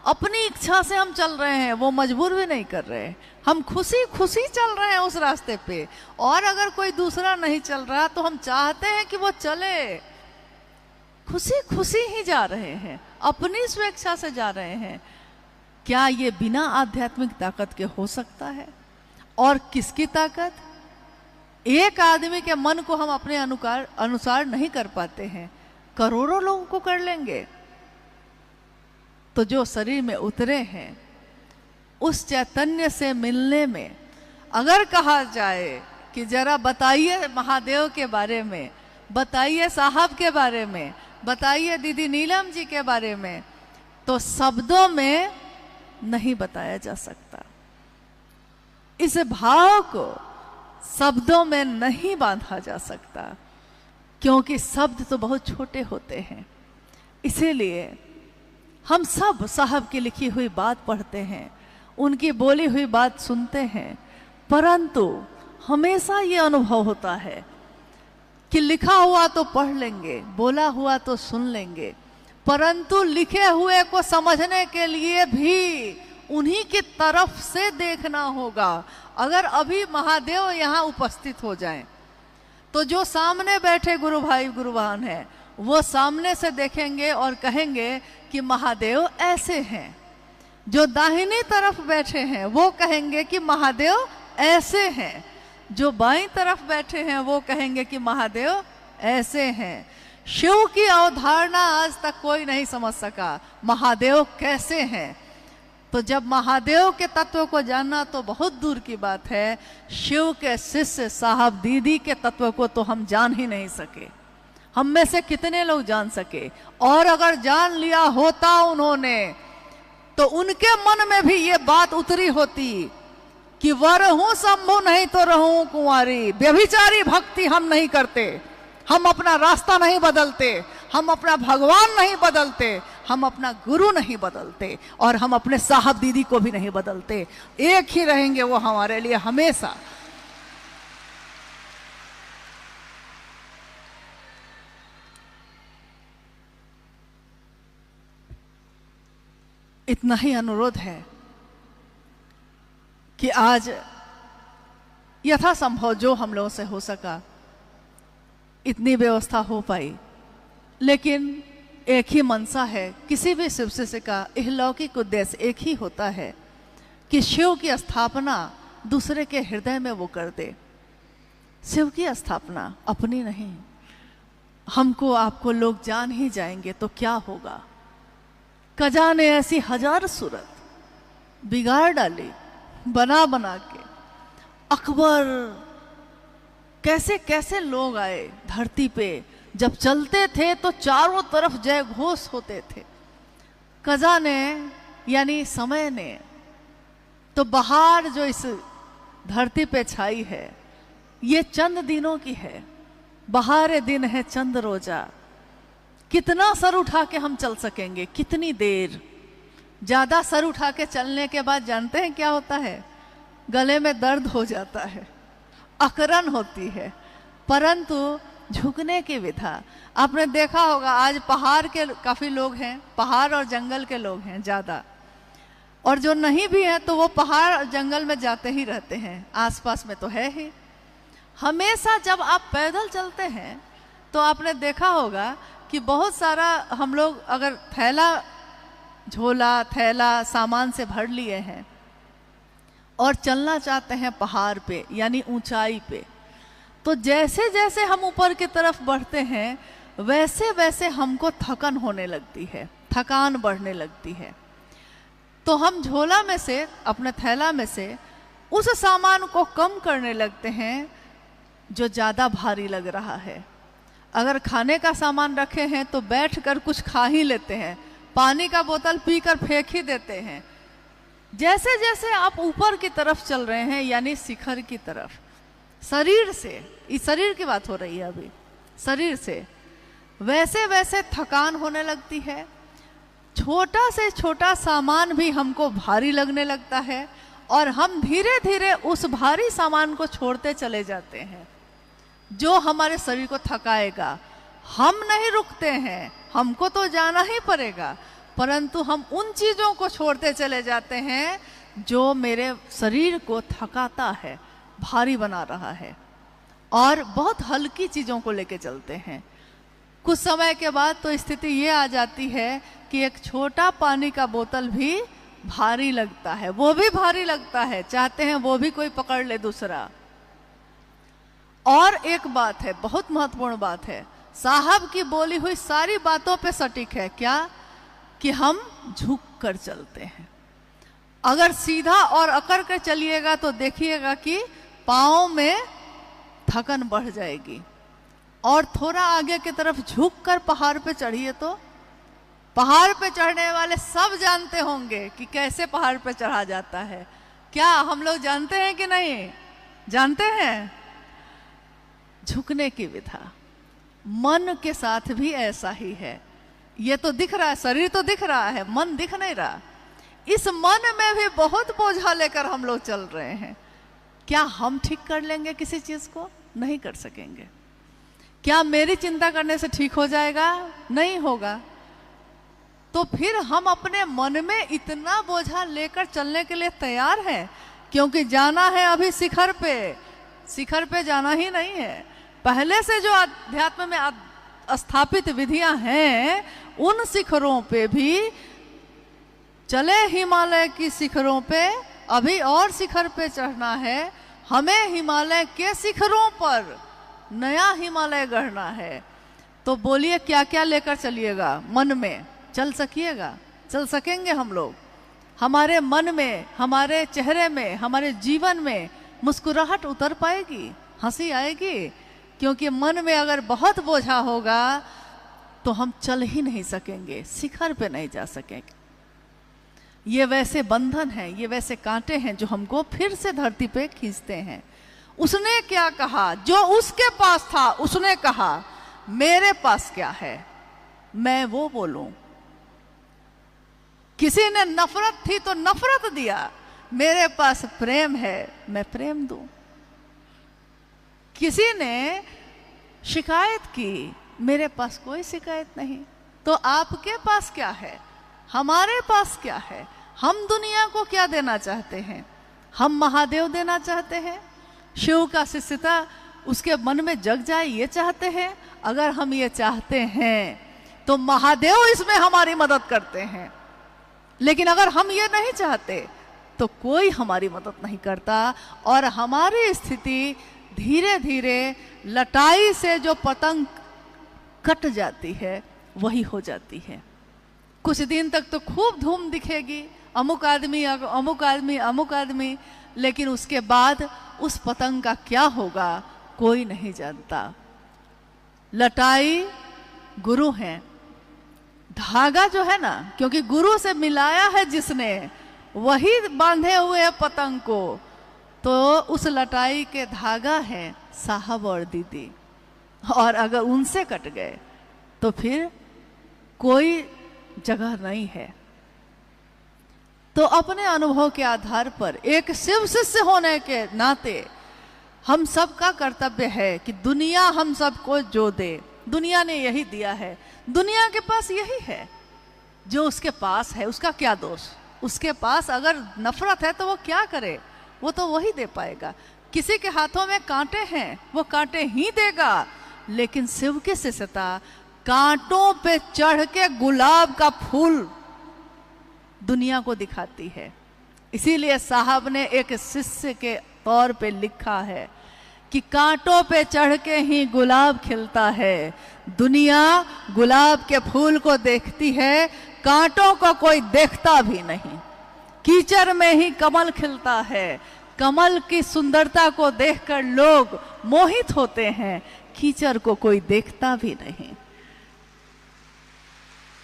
अपनी इच्छा से हम चल रहे हैं, वो मजबूर भी नहीं कर रहे, हम खुशी खुशी चल रहे हैं उस रास्ते पे। और अगर कोई दूसरा नहीं चल रहा तो हम चाहते हैं कि वो चले, खुशी खुशी ही जा रहे हैं, अपनी स्वेच्छा से जा रहे हैं। क्या ये बिना आध्यात्मिक ताकत के हो सकता है? और किसकी ताकत? एक आदमी के मन को हम अपने अनुसार नहीं कर पाते हैं, करोड़ों लोगों को कर लेंगे। तो जो शरीर में उतरे हैं उस चैतन्य से मिलने में अगर कहा जाए कि जरा बताइए महादेव के बारे में, बताइए साहब के बारे में, बताइए दीदी नीलम जी के बारे में, तो शब्दों में नहीं बताया जा सकता। इस भाव को शब्दों में नहीं बांधा जा सकता, क्योंकि शब्द तो बहुत छोटे होते हैं। इसीलिए हम सब साहब की लिखी हुई बात पढ़ते हैं, उनकी बोली हुई बात सुनते हैं, परंतु हमेशा ये अनुभव होता है कि लिखा हुआ तो पढ़ लेंगे, बोला हुआ तो सुन लेंगे, परंतु लिखे हुए को समझने के लिए भी उन्हीं की तरफ से देखना होगा। अगर अभी महादेव यहाँ उपस्थित हो जाएं, तो जो सामने बैठे गुरु भाई गुरु बहन है वो सामने से देखेंगे और कहेंगे कि महादेव ऐसे हैं। जो दाहिनी तरफ बैठे हैं वो कहेंगे कि महादेव ऐसे हैं। जो बाईं तरफ बैठे हैं वो कहेंगे कि महादेव ऐसे हैं। शिव की अवधारणा आज तक कोई नहीं समझ सका, महादेव कैसे हैं। तो जब महादेव के तत्व को जानना तो बहुत दूर की बात है, शिव के शिष्य साहब दीदी के तत्व को तो हम जान ही नहीं सके। हम में से कितने लोग जान सके? और अगर जान लिया होता उन्होंने, तो उनके मन में भी ये बात उतरी होती कि वर हूं शंभु नहीं तो रहूं कुंवारी। व्यभिचारी भक्ति हम नहीं करते, हम अपना रास्ता नहीं बदलते, हम अपना भगवान नहीं बदलते, हम अपना गुरु नहीं बदलते, और हम अपने साहब दीदी को भी नहीं बदलते। एक ही रहेंगे वो हमारे लिए हमेशा। इतना ही अनुरोध है कि आज यथासंभव जो हम लोगों से हो सका इतनी व्यवस्था हो पाई, लेकिन एक ही मनसा है, किसी भी शिव शिष्य का इहलौकिक उद्देश्य एक ही होता है कि शिव की स्थापना दूसरे के हृदय में वो कर दे। शिव की स्थापना अपनी नहीं। हमको आपको लोग जान ही जाएंगे तो क्या होगा। कजा ने ऐसी हजार सूरत बिगाड़ डाली बना बना के। अकबर, कैसे कैसे लोग आए धरती पे, जब चलते थे तो चारों तरफ जय घोष होते थे। कजा ने यानी समय ने तो बहार जो इस धरती पे छाई है ये चंद दिनों की है। बहार दिन है चंद रोजा। कितना सर उठा के हम चल सकेंगे, कितनी देर। ज्यादा सर उठा के चलने के बाद जानते हैं क्या होता है? गले में दर्द हो जाता है, अकरन होती है। परंतु झुकने की विधा आपने देखा होगा। आज पहाड़ के काफी लोग हैं, पहाड़ और जंगल के लोग हैं ज्यादा, और जो नहीं भी हैं तो वो पहाड़ और जंगल में जाते ही रहते हैं, आसपास में तो है ही। हमेशा जब आप पैदल चलते हैं तो आपने देखा होगा कि बहुत सारा हम लोग अगर थैला, झोला, थैला सामान से भर लिए हैं और चलना चाहते हैं पहाड़ पे यानी ऊंचाई पे, तो जैसे जैसे हम ऊपर की तरफ बढ़ते हैं वैसे वैसे हमको थकन होने लगती है, थकान बढ़ने लगती है। तो हम झोला में से, अपने थैला में से उस सामान को कम करने लगते हैं जो ज़्यादा भारी लग रहा है। अगर खाने का सामान रखे हैं तो बैठकर कुछ खा ही लेते हैं, पानी का बोतल पीकर फेंक ही देते हैं। जैसे जैसे आप ऊपर की तरफ चल रहे हैं यानी शिखर की तरफ, शरीर से, इस शरीर की बात हो रही है अभी, शरीर से वैसे वैसे थकान होने लगती है। छोटा से छोटा सामान भी हमको भारी लगने लगता है और हम धीरे धीरे उस भारी सामान को छोड़ते चले जाते हैं जो हमारे शरीर को थकाएगा। हम नहीं रुकते हैं, हमको तो जाना ही पड़ेगा, परंतु हम उन चीज़ों को छोड़ते चले जाते हैं जो मेरे शरीर को थकाता है, भारी बना रहा है, और बहुत हल्की चीज़ों को लेके चलते हैं। कुछ समय के बाद तो स्थिति ये आ जाती है कि एक छोटा पानी का बोतल भी भारी लगता है, वो भी भारी लगता है, चाहते हैं वो भी कोई पकड़ ले दूसरा। और एक बात है, बहुत महत्वपूर्ण बात है, साहब की बोली हुई सारी बातों पे सटीक है, क्या कि हम झुक कर चलते हैं। अगर सीधा और अकड़ कर चलिएगा तो देखिएगा कि पाँव में थकन बढ़ जाएगी, और थोड़ा आगे की तरफ झुक कर पहाड़ पे चढ़िए तो पहाड़ पे चढ़ने वाले सब जानते होंगे कि कैसे पहाड़ पे चढ़ा जाता है। क्या हम लोग जानते हैं कि नहीं जानते हैं? झुकने की विधा मन के साथ भी ऐसा ही है। ये तो दिख रहा है, शरीर तो दिख रहा है, मन दिख नहीं रहा। इस मन में भी बहुत बोझा लेकर हम लोग चल रहे हैं। क्या हम ठीक कर लेंगे किसी चीज को? नहीं कर सकेंगे। क्या मेरी चिंता करने से ठीक हो जाएगा? नहीं होगा। तो फिर हम अपने मन में इतना बोझा लेकर चलने के लिए तैयार हैं, क्योंकि जाना है अभी शिखर पे। शिखर पे जाना ही नहीं है, पहले से जो अध्यात्म में स्थापित विधियां हैं उन शिखरों पे भी चले। हिमालय की शिखरों पे अभी और शिखर पे चढ़ना है, हमें हिमालय के शिखरों पर नया हिमालय गढ़ना है। तो बोलिए क्या क्या लेकर चलिएगा? मन में चल सकिएगा? चल सकेंगे हम लोग? हमारे मन में, हमारे चेहरे में, हमारे जीवन में मुस्कुराहट उतर पाएगी, हंसी आएगी? क्योंकि मन में अगर बहुत बोझा होगा तो हम चल ही नहीं सकेंगे, शिखर पे नहीं जा सकेंगे। ये वैसे बंधन हैं, ये वैसे कांटे हैं जो हमको फिर से धरती पे खींचते हैं। उसने क्या कहा? जो उसके पास था उसने कहा मेरे पास क्या है मैं वो बोलूं। किसी ने नफरत थी तो नफरत दिया, मेरे पास प्रेम है मैं प्रेम दूं। किसी ने शिकायत की, मेरे पास कोई शिकायत नहीं। तो आपके पास क्या है, हमारे पास क्या है? हम दुनिया को क्या देना चाहते हैं? हम महादेव देना चाहते हैं, शिव का शिष्यता उसके मन में जग जाए ये चाहते हैं। अगर हम ये चाहते हैं तो महादेव इसमें हमारी मदद करते हैं, लेकिन अगर हम ये नहीं चाहते तो कोई हमारी मदद नहीं करता। और हमारी स्थिति धीरे धीरे लटाई से जो पतंग कट जाती है वही हो जाती है। कुछ दिन तक तो खूब धूम दिखेगी, अमुक आदमी अमुक आदमी अमुक आदमी, लेकिन उसके बाद उस पतंग का क्या होगा कोई नहीं जानता। लटाई गुरु हैं, धागा जो है ना, क्योंकि गुरु से मिलाया है जिसने, वही बांधे हुए है पतंग को। तो उस लटाई के धागा है साहब और दीदी, और अगर उनसे कट गए तो फिर कोई जगह नहीं है। तो अपने अनुभव के आधार पर एक शिव शिष्य होने के नाते हम सब का कर्तव्य है कि दुनिया हम सबको जो दे, दुनिया ने यही दिया है, दुनिया के पास यही है, जो उसके पास है उसका क्या दोष। उसके पास अगर नफरत है तो वो क्या करे, वो तो वही दे पाएगा। किसी के हाथों में कांटे हैं, वो कांटे ही देगा। लेकिन शिव की शिष्यता कांटों पे चढ़ के गुलाब का फूल दुनिया को दिखाती है। इसीलिए साहब ने एक शिष्य के तौर पे लिखा है कि कांटों पे चढ़ के ही गुलाब खिलता है, दुनिया गुलाब के फूल को देखती है, कांटों को कोई देखता भी नहीं। कीचड़ में ही कमल खिलता है, कमल की सुंदरता को देखकर लोग मोहित होते हैं, कीचड़ को कोई देखता भी नहीं।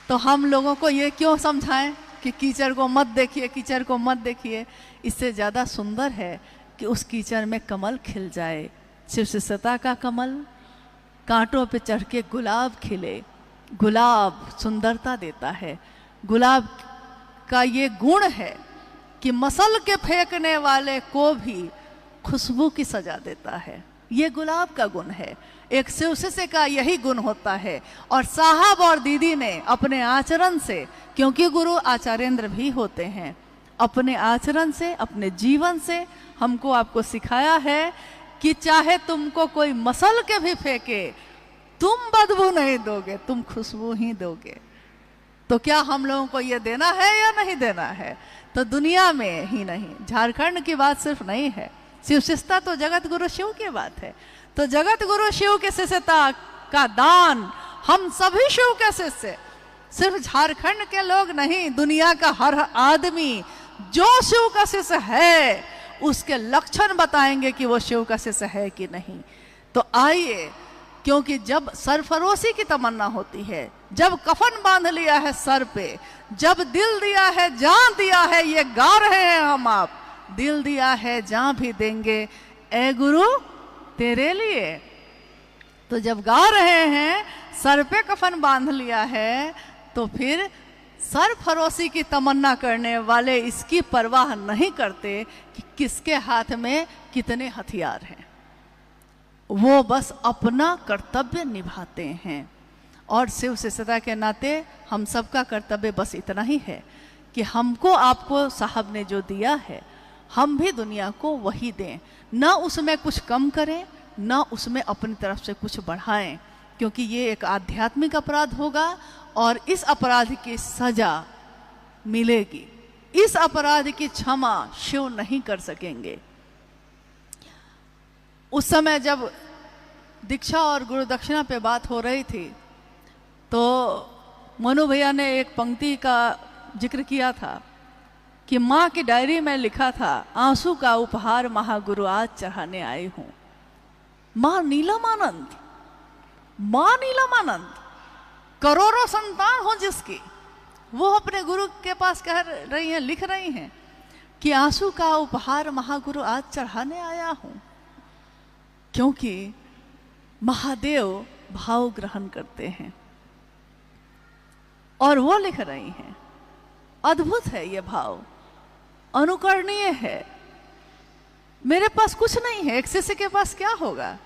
तो हम लोगों को ये क्यों समझाएं कि कीचड़ को मत देखिए, कीचड़ को मत देखिए। इससे ज़्यादा सुंदर है कि उस कीचड़ में कमल खिल जाए, शिव शिष्यता का कमल, कांटों पे चढ़ के गुलाब खिले। गुलाब सुंदरता देता है, गुलाब का ये गुण है कि मसल के फेंकने वाले को भी खुशबू की सजा देता है। ये गुलाब का गुण है, एक शिव शिष्य का यही गुण होता है। और साहब और दीदी ने अपने आचरण से, क्योंकि गुरु आचार्येंद्र भी होते हैं, अपने आचरण से, अपने जीवन से हमको आपको सिखाया है कि चाहे तुमको कोई मसल के भी फेंके, तुम बदबू नहीं दोगे, तुम खुशबू ही दोगे। तो क्या हम लोगों को ये देना है या नहीं देना है? तो दुनिया में ही नहीं, झारखंड की बात सिर्फ नहीं है, शिव शिष्यता तो जगत गुरु शिव की बात है। तो जगत गुरु शिव के शिष्यता का दान हम सभी शिव के शिष्य, सिर्फ झारखंड के लोग नहीं, दुनिया का हर आदमी जो शिव का शिष्य है उसके लक्षण बताएंगे कि वो शिव का शिष्य है कि नहीं। तो आइए, क्योंकि जब सरफरोशी की तमन्ना होती है, जब कफन बांध लिया है सर पे, जब दिल दिया है जान दिया है, ये गा रहे हैं हम आप, दिल दिया है जान भी देंगे ए गुरु तेरे लिए। तो जब गा रहे हैं, सर पे कफन बांध लिया है, तो फिर सरफरोशी की तमन्ना करने वाले इसकी परवाह नहीं करते कि किसके हाथ में कितने हथियार हैं, वो बस अपना कर्तव्य निभाते हैं। और शिव शिष्यता के नाते हम सबका कर्तव्य बस इतना ही है कि हमको आपको साहब ने जो दिया है, हम भी दुनिया को वही दें, ना उसमें कुछ कम करें, ना उसमें अपनी तरफ से कुछ बढ़ाएं, क्योंकि ये एक आध्यात्मिक अपराध होगा और इस अपराध की सजा मिलेगी। इस अपराध की क्षमा शिव नहीं कर सकेंगे। उस समय जब दीक्षा और गुरु दक्षिणा पे बात हो रही थी, तो मनु भैया ने एक पंक्ति का जिक्र किया था कि माँ की डायरी में लिखा था, आंसू का उपहार महागुरु आज चढ़ाने आई हूँ। माँ नीलमानंद, माँ नीलमानंद, करोड़ों संतान हो जिसकी, वो अपने गुरु के पास कह रही हैं, लिख रही हैं कि आंसू का उपहार महागुरु आज चढ़ाने आया हूं, क्योंकि महादेव भाव ग्रहण करते हैं। और वो लिख रही हैं, अद्भुत है ये भाव, अनुकरणीय है। मेरे पास कुछ नहीं है, एक शिष्य के पास क्या होगा?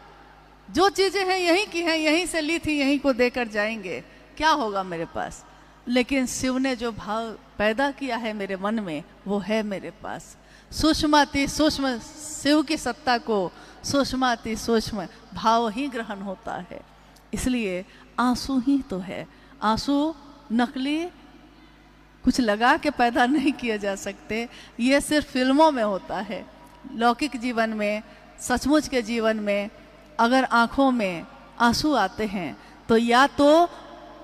जो चीजें हैं यहीं की हैं, यहीं से ली थी, यहीं को देकर जाएंगे, क्या होगा मेरे पास? लेकिन शिव ने जो भाव पैदा किया है मेरे मन में, वो है मेरे पास। सूक्ष्माति सूक्ष्म शिव की सत्ता को सूक्ष्माति सूक्ष्म भाव ही ग्रहण होता है। इसलिए आंसू ही तो है। आंसू नकली कुछ लगा के पैदा नहीं किए जा सकते, ये सिर्फ फिल्मों में होता है। लौकिक जीवन में, सचमुच के जीवन में अगर आंखों में आंसू आते हैं तो या तो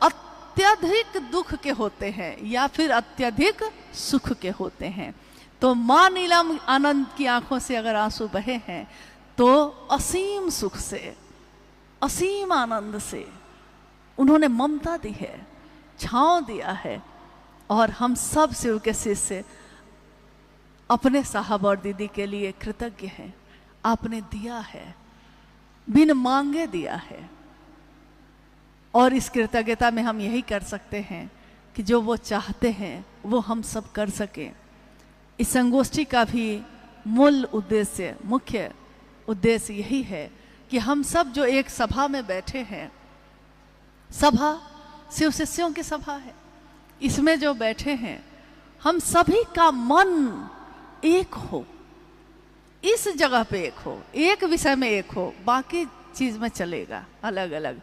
अत्यधिक दुख के होते हैं या फिर अत्यधिक सुख के होते हैं। तो माँ नीलम आनंद की आंखों से अगर आंसू बहे हैं तो असीम सुख से, असीम आनंद से उन्होंने ममता दी है, छांव दिया है। और हम सब शिव के शिष्य अपने साहब और दीदी के लिए कृतज्ञ हैं। आपने दिया है, बिन मांगे दिया है। और इस कृतज्ञता में हम यही कर सकते हैं कि जो वो चाहते हैं वो हम सब कर सकें। इस संगोष्ठी का भी मूल उद्देश्य, मुख्य उद्देश्य यही है कि हम सब जो एक सभा में बैठे हैं, सभा शिव शिष्यों की सभा है, इसमें जो बैठे हैं हम सभी का मन एक हो, इस जगह पे एक हो, एक विषय में एक हो, बाकी चीज में चलेगा अलग अलग।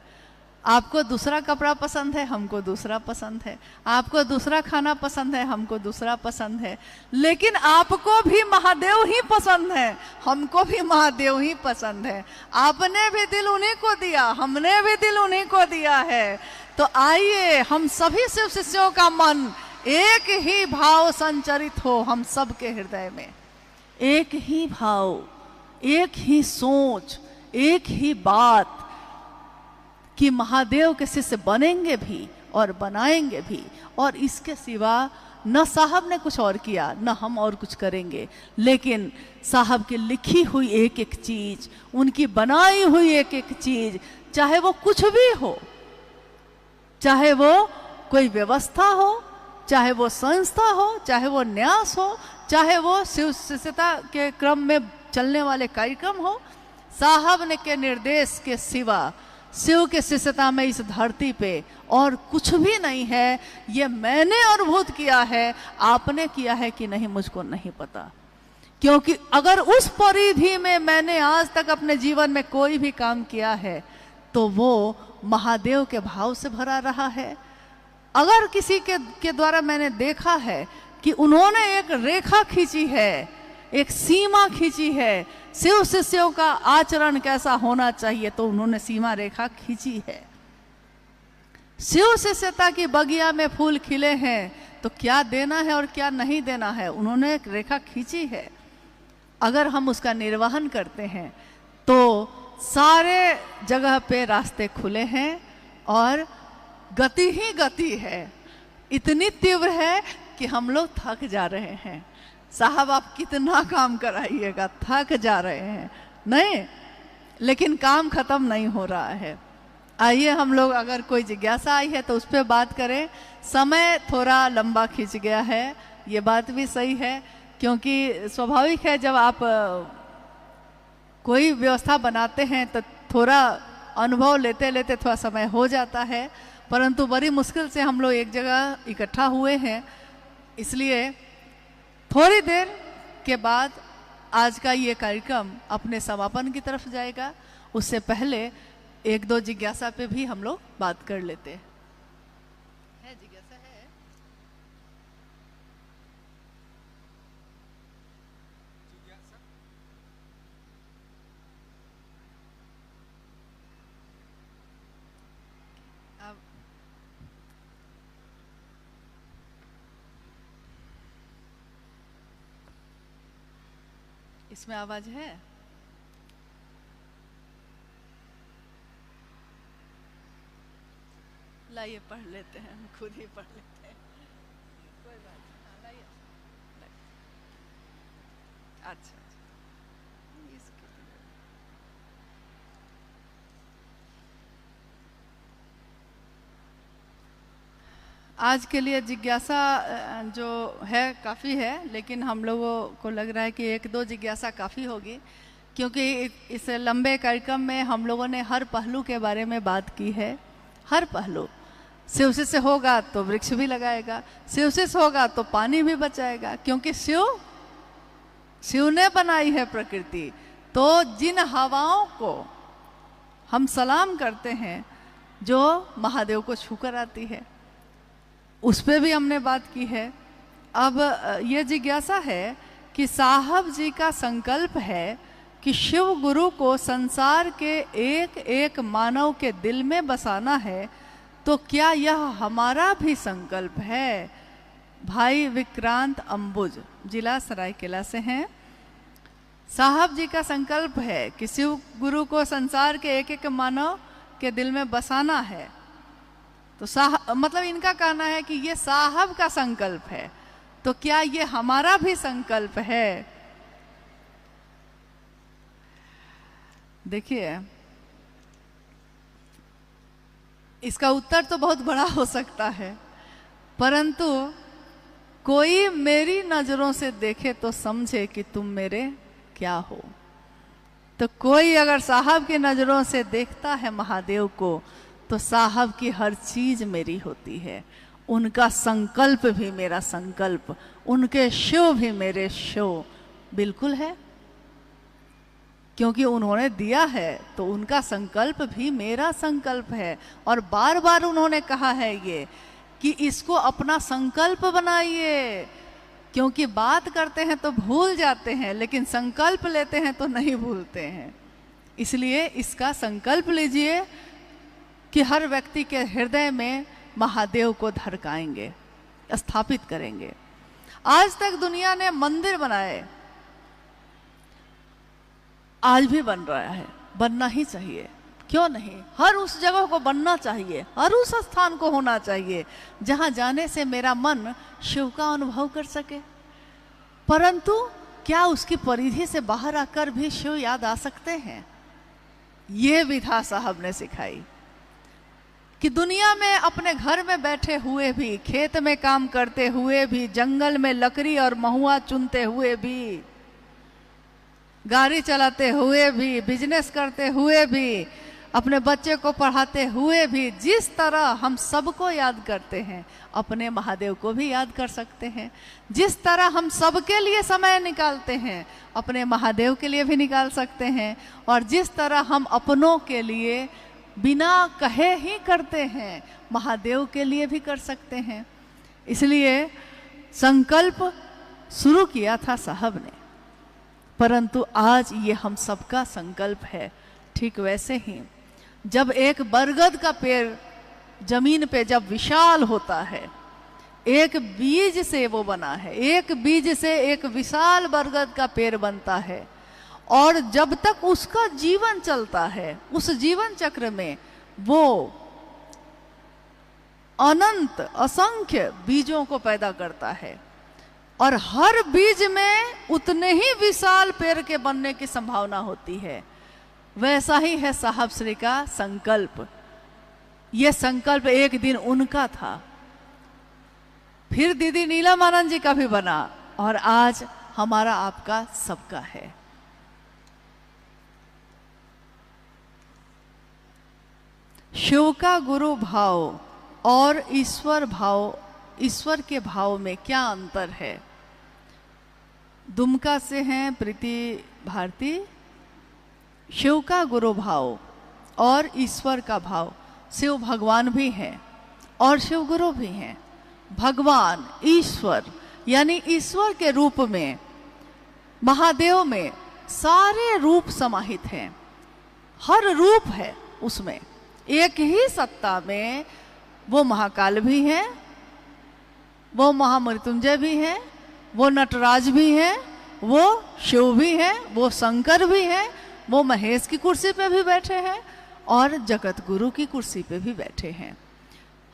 आपको दूसरा कपड़ा पसंद है, हमको दूसरा पसंद है, आपको दूसरा खाना पसंद है, हमको दूसरा पसंद है, लेकिन आपको भी महादेव ही पसंद है, हमको भी महादेव ही पसंद है। आपने भी दिल उन्हीं को दिया, हमने भी दिल उन्हीं को दिया है। तो आइए हम सभी शिव शिष्यों का मन एक ही भाव संचरित हो, हम सब के हृदय में एक ही भाव, एक ही सोच, एक ही बात कि महादेव के शिष्य बनेंगे भी और बनाएंगे भी। और इसके सिवा न साहब ने कुछ और किया, न हम और कुछ करेंगे, लेकिन साहब की लिखी हुई एक एक चीज, उनकी बनाई हुई एक एक चीज, चाहे वो कुछ भी हो, चाहे वो कोई व्यवस्था हो, चाहे वो संस्था हो, चाहे वो न्यास हो, चाहे वो शिव शिष्यता के क्रम में चलने वाले कार्यक्रम हो, साहब ने के निर्देश के सिवा शिव के शिष्यता में इस धरती पे और कुछ भी नहीं है। ये मैंने अनुभूत किया है, आपने किया है कि नहीं मुझको नहीं पता, क्योंकि अगर उस परिधि में मैंने आज तक अपने जीवन में कोई भी काम किया है तो वो महादेव के भाव से भरा रहा है। अगर किसी के द्वारा मैंने देखा है कि उन्होंने एक रेखा खींची है, एक सीमा खींची है, शिव शिष्यों का आचरण कैसा होना चाहिए, तो उन्होंने सीमा रेखा खींची है। शिव शिष्यता की बगिया में फूल खिले हैं तो क्या देना है और क्या नहीं देना है, उन्होंने एक रेखा खींची है। अगर हम उसका निर्वहन करते हैं तो सारे जगह पे रास्ते खुले हैं और गति ही गति है, इतनी तीव्र है कि हम लोग थक जा रहे हैं। साहब आप कितना काम कराइएगा, थक जा रहे हैं, नहीं, लेकिन काम खत्म नहीं हो रहा है। आइए हम लोग, अगर कोई जिज्ञासा आई है तो उस पर बात करें। समय थोड़ा लंबा खींच गया है, ये बात भी सही है, क्योंकि स्वाभाविक है जब आप कोई व्यवस्था बनाते हैं तो थोड़ा अनुभव लेते लेते थोड़ा समय हो जाता है, परंतु बड़ी मुश्किल से हम लोग एक जगह इकट्ठा हुए हैं, इसलिए थोड़ी देर के बाद आज का ये कार्यक्रम अपने समापन की तरफ जाएगा। उससे पहले एक दो जिज्ञासा पे भी हम लोग बात कर लेते हैं। है जिज्ञासा है? अब इसमें आवाज है? लाइए पढ़ लेते हैं, हम खुद ही पढ़ लेते हैं। अच्छा, आज के लिए जिज्ञासा जो है काफ़ी है, लेकिन हम लोगों को लग रहा है कि एक दो जिज्ञासा काफ़ी होगी, क्योंकि इस लंबे कार्यक्रम में हम लोगों ने हर पहलू के बारे में बात की है। हर पहलू, शिव से होगा तो वृक्ष भी लगाएगा, शिव से होगा तो पानी भी बचाएगा, क्योंकि शिव ने बनाई है प्रकृति। तो जिन हवाओं को हम सलाम करते हैं, जो महादेव को छूकर आती है, उस पर भी हमने बात की है। अब ये जिज्ञासा है कि साहब जी का संकल्प है कि शिव गुरु को संसार के एक एक मानव के दिल में बसाना है, तो क्या यह हमारा भी संकल्प है? भाई विक्रांत अंबुज जिला सरायकेला से हैं। साहब जी का संकल्प है कि शिव गुरु को संसार के एक एक मानव के दिल में बसाना है। तो मतलब इनका कहना है कि ये साहब का संकल्प है, तो क्या ये हमारा भी संकल्प है? देखिए, इसका उत्तर तो बहुत बड़ा हो सकता है, परंतु कोई मेरी नजरों से देखे तो समझे कि तुम मेरे क्या हो। तो कोई अगर साहब की नजरों से देखता है महादेव को, तो साहब की हर चीज मेरी होती है। उनका संकल्प भी मेरा संकल्प, उनके शिव भी मेरे शिव बिल्कुल है, क्योंकि उन्होंने दिया है तो उनका संकल्प भी मेरा संकल्प है। और बार बार उन्होंने कहा है ये कि इसको अपना संकल्प बनाइए, क्योंकि बात करते हैं तो भूल जाते हैं, लेकिन संकल्प लेते हैं तो नहीं भूलते हैं। इसलिए इसका संकल्प लीजिए कि हर व्यक्ति के हृदय में महादेव को धड़काएंगे, स्थापित करेंगे। आज तक दुनिया ने मंदिर बनाए, आज भी बन रहा है, बनना ही चाहिए, क्यों नहीं? हर उस जगह को बनना चाहिए, हर उस स्थान को होना चाहिए जहां जाने से मेरा मन शिव का अनुभव कर सके। परंतु क्या उसकी परिधि से बाहर आकर भी शिव याद आ सकते हैं? ये विधा साहब ने सिखाई कि दुनिया में अपने घर में बैठे हुए भी, खेत में काम करते हुए भी, जंगल में लकड़ी और महुआ चुनते हुए भी, गाड़ी चलाते हुए भी, बिजनेस करते हुए भी, अपने बच्चे को पढ़ाते हुए भी, जिस तरह हम सबको याद करते हैं, अपने महादेव को भी याद कर सकते हैं। जिस तरह हम सबके लिए समय निकालते हैं, अपने महादेव के लिए भी निकाल सकते हैं। और जिस तरह हम अपनों के लिए बिना कहे ही करते हैं, महादेव के लिए भी कर सकते हैं। इसलिए संकल्प शुरू किया था साहब ने, परंतु आज ये हम सबका संकल्प है। ठीक वैसे ही जब एक बरगद का पेड़ जमीन पे जब विशाल होता है, एक बीज से वो बना है, एक बीज से एक विशाल बरगद का पेड़ बनता है, और जब तक उसका जीवन चलता है, उस जीवन चक्र में वो अनंत असंख्य बीजों को पैदा करता है, और हर बीज में उतने ही विशाल पेड़ के बनने की संभावना होती है। वैसा ही है साहब श्री का संकल्प। यह संकल्प एक दिन उनका था, फिर दीदी नीलम आनंद जी का भी बना, और आज हमारा आपका सबका है। शिव का गुरु भाव और ईश्वर भाव, ईश्वर के भाव में क्या अंतर है? दुमका से हैं प्रीति भारती। शिव का गुरु भाव और ईश्वर का भाव, शिव भगवान भी हैं और शिव गुरु भी हैं। भगवान ईश्वर यानी ईश्वर के रूप में, महादेव में सारे रूप समाहित हैं, हर रूप है उसमें। एक ही सत्ता में वो महाकाल भी हैं, वो महामृत्युंजय भी हैं, वो नटराज भी हैं, वो शिव भी हैं, वो शंकर भी हैं, वो महेश की कुर्सी पे भी बैठे हैं और जगत गुरु की कुर्सी पे भी बैठे हैं।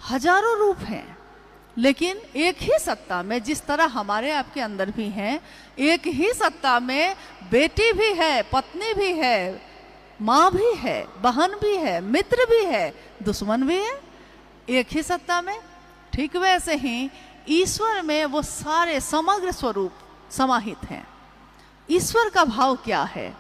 हजारों रूप हैं, लेकिन एक ही सत्ता में, जिस तरह हमारे आपके अंदर भी हैं, एक ही सत्ता में बेटी भी है, पत्नी भी है, माँ भी है, बहन भी है, मित्र भी है, दुश्मन भी है, एक ही सत्ता में। ठीक वैसे ही ईश्वर में वो सारे समग्र स्वरूप समाहित हैं। ईश्वर का भाव क्या है?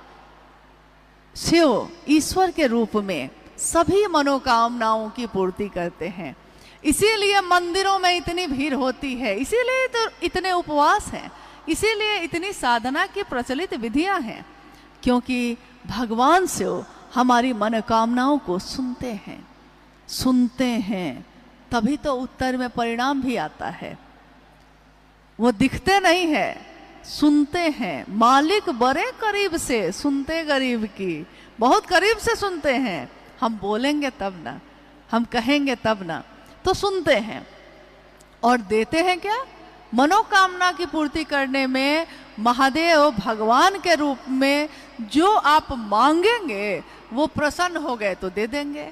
शिव ईश्वर के रूप में सभी मनोकामनाओं की पूर्ति करते हैं। इसीलिए मंदिरों में इतनी भीड़ होती है, इसीलिए तो इतने उपवास हैं, इसीलिए इतनी साधना की प्रचलित विधियां हैं, क्योंकि भगवान शिव हमारी मनोकामनाओं को सुनते हैं, तभी तो उत्तर में परिणाम भी आता है। वो दिखते नहीं है, सुनते हैं। मालिक बड़े करीब से सुनते गरीब की, बहुत करीब से सुनते हैं। हम बोलेंगे तब ना, हम कहेंगे तब ना, तो सुनते हैं। और देते हैं क्या? मनोकामना की पूर्ति करने में महादेव भगवान के रूप में जो आप मांगेंगे वो प्रसन्न हो गए तो दे देंगे।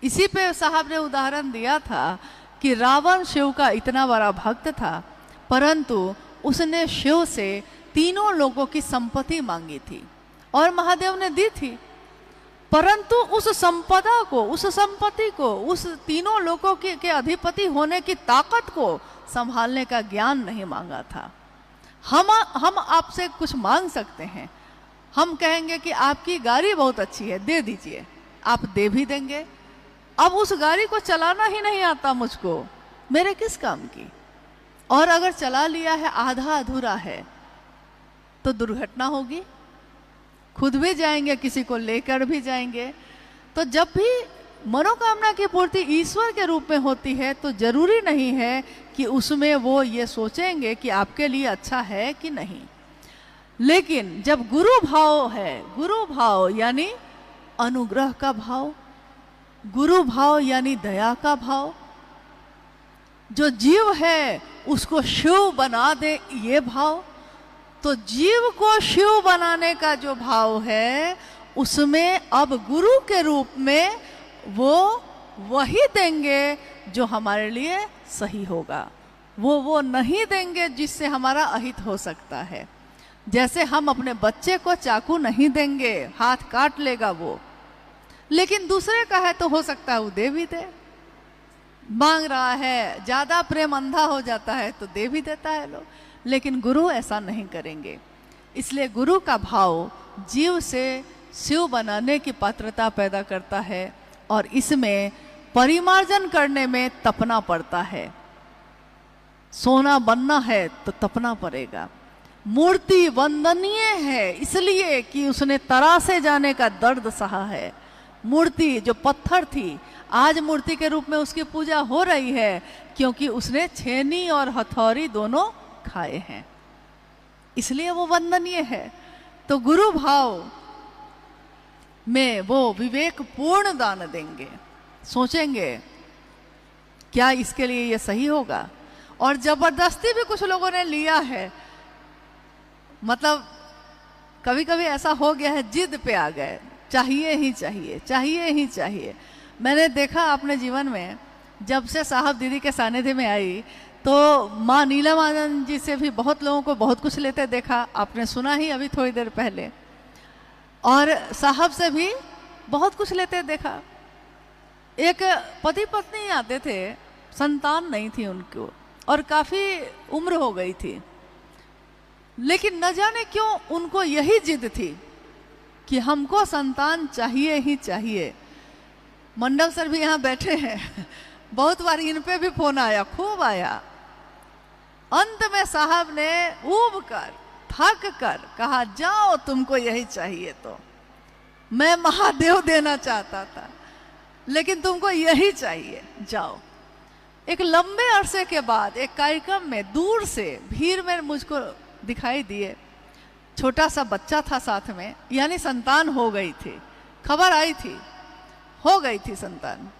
इसी पे साहब ने उदाहरण दिया था कि रावण शिव का इतना बड़ा भक्त था, परंतु उसने शिव से तीनों लोगों की संपत्ति मांगी थी और महादेव ने दी थी, परंतु उस संपदा को, उस संपत्ति को, उस तीनों लोगों के अधिपति होने की ताकत को संभालने का ज्ञान नहीं मांगा था। हम आपसे कुछ मांग सकते हैं, हम कहेंगे कि आपकी गाड़ी बहुत अच्छी है, दे दीजिए, आप दे भी देंगे। अब उस गाड़ी को चलाना ही नहीं आता मुझको, मेरे किस काम की? और अगर चला लिया है, आधा अधूरा है, तो दुर्घटना होगी, खुद भी जाएंगे, किसी को लेकर भी जाएंगे। तो जब भी मनोकामना की पूर्ति ईश्वर के रूप में होती है तो जरूरी नहीं है कि उसमें वो ये सोचेंगे कि आपके लिए अच्छा है कि नहीं। लेकिन जब गुरु भाव है, गुरु भाव यानी अनुग्रह का भाव, गुरु भाव यानी दया का भाव, जो जीव है उसको शिव बना दे, ये भाव, तो जीव को शिव बनाने का जो भाव है उसमें अब गुरु के रूप में वो वही देंगे जो हमारे लिए सही होगा, वो नहीं देंगे जिससे हमारा अहित हो सकता है। जैसे हम अपने बच्चे को चाकू नहीं देंगे, हाथ काट लेगा वो, लेकिन दूसरे का है तो हो सकता है वो दे भी दे। मांग रहा है, ज्यादा प्रेम अंधा हो जाता है तो दे भी देता है लोग, लेकिन गुरु ऐसा नहीं करेंगे। इसलिए गुरु का भाव जीव से शिव बनाने की पात्रता पैदा करता है और इसमें परिमार्जन करने में तपना पड़ता है। सोना बनना है तो तपना पड़ेगा। मूर्ति वंदनीय है इसलिए कि उसने तरासे जाने का दर्द सहा है। मूर्ति जो पत्थर थी, आज मूर्ति के रूप में उसकी पूजा हो रही है क्योंकि उसने छेनी और हथौड़ी दोनों खाए हैं, इसलिए वो वंदनीय है। तो गुरु भाव में वो विवेक पूर्ण दान देंगे, सोचेंगे क्या इसके लिए ये सही होगा। और जबरदस्ती भी कुछ लोगों ने लिया है, मतलब कभी कभी ऐसा हो गया है, जिद पे आ गए, चाहिए ही चाहिए, चाहिए ही चाहिए। मैंने देखा अपने जीवन में, जब से साहब दीदी के सानिध्य में आई तो माँ नीलम आनंद जी से भी बहुत लोगों को बहुत कुछ लेते देखा, आपने सुना ही अभी थोड़ी देर पहले, और साहब से भी बहुत कुछ लेते देखा। एक पति पत्नी आते थे, संतान नहीं थी उनको और काफ़ी उम्र हो गई थी, लेकिन न जाने क्यों उनको यही जिद थी कि हमको संतान चाहिए ही चाहिए। मंडल सर भी यहाँ बैठे हैं, बहुत बार इन पे भी फोन आया, खूब आया। अंत में साहब ने ऊब कर, थक कर कहा, जाओ तुमको यही चाहिए तो मैं महादेव देना चाहता था, लेकिन तुमको यही चाहिए, जाओ। एक लंबे अरसे के बाद एक कार्यक्रम में दूर से भीड़ में मुझको दिखाई दिए, छोटा सा बच्चा था साथ में, यानी संतान हो गई थी, खबर आई थी, हो गई थी संतान,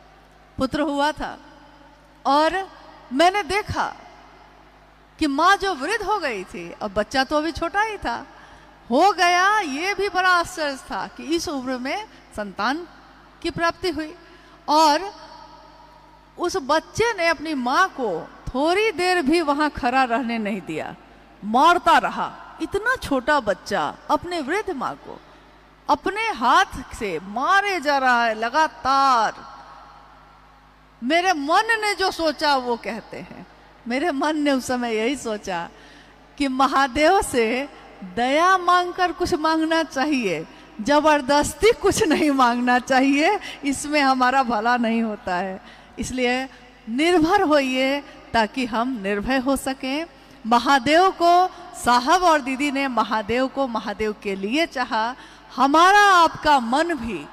पुत्र हुआ था। और मैंने देखा कि माँ जो वृद्ध हो गई थी, अब बच्चा तो अभी छोटा ही था, हो गया, ये भी बड़ा आश्चर्य था कि इस उम्र में संतान की प्राप्ति हुई। और उस बच्चे ने अपनी माँ को थोड़ी देर भी वहां खड़ा रहने नहीं दिया, मारता रहा। इतना छोटा बच्चा अपने वृद्ध माँ को अपने हाथ से मारे जा रहा है लगातार। मेरे मन ने जो सोचा वो कहते हैं, मेरे मन ने उस समय यही सोचा कि महादेव से दया मांगकर कुछ मांगना चाहिए, जबरदस्ती कुछ नहीं मांगना चाहिए, इसमें हमारा भला नहीं होता है। इसलिए निर्भर होइए ताकि हम निर्भय हो सकें। महादेव को साहब और दीदी ने महादेव को महादेव के लिए चाहा। हमारा आपका मन भी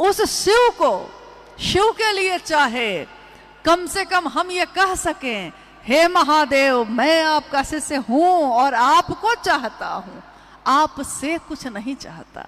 उस शिव को शिव के लिए चाहे। कम से कम हम ये कह सकें, हे महादेव, मैं आपका शिष्य हूं और आपको चाहता हूं, आपसे कुछ नहीं चाहता।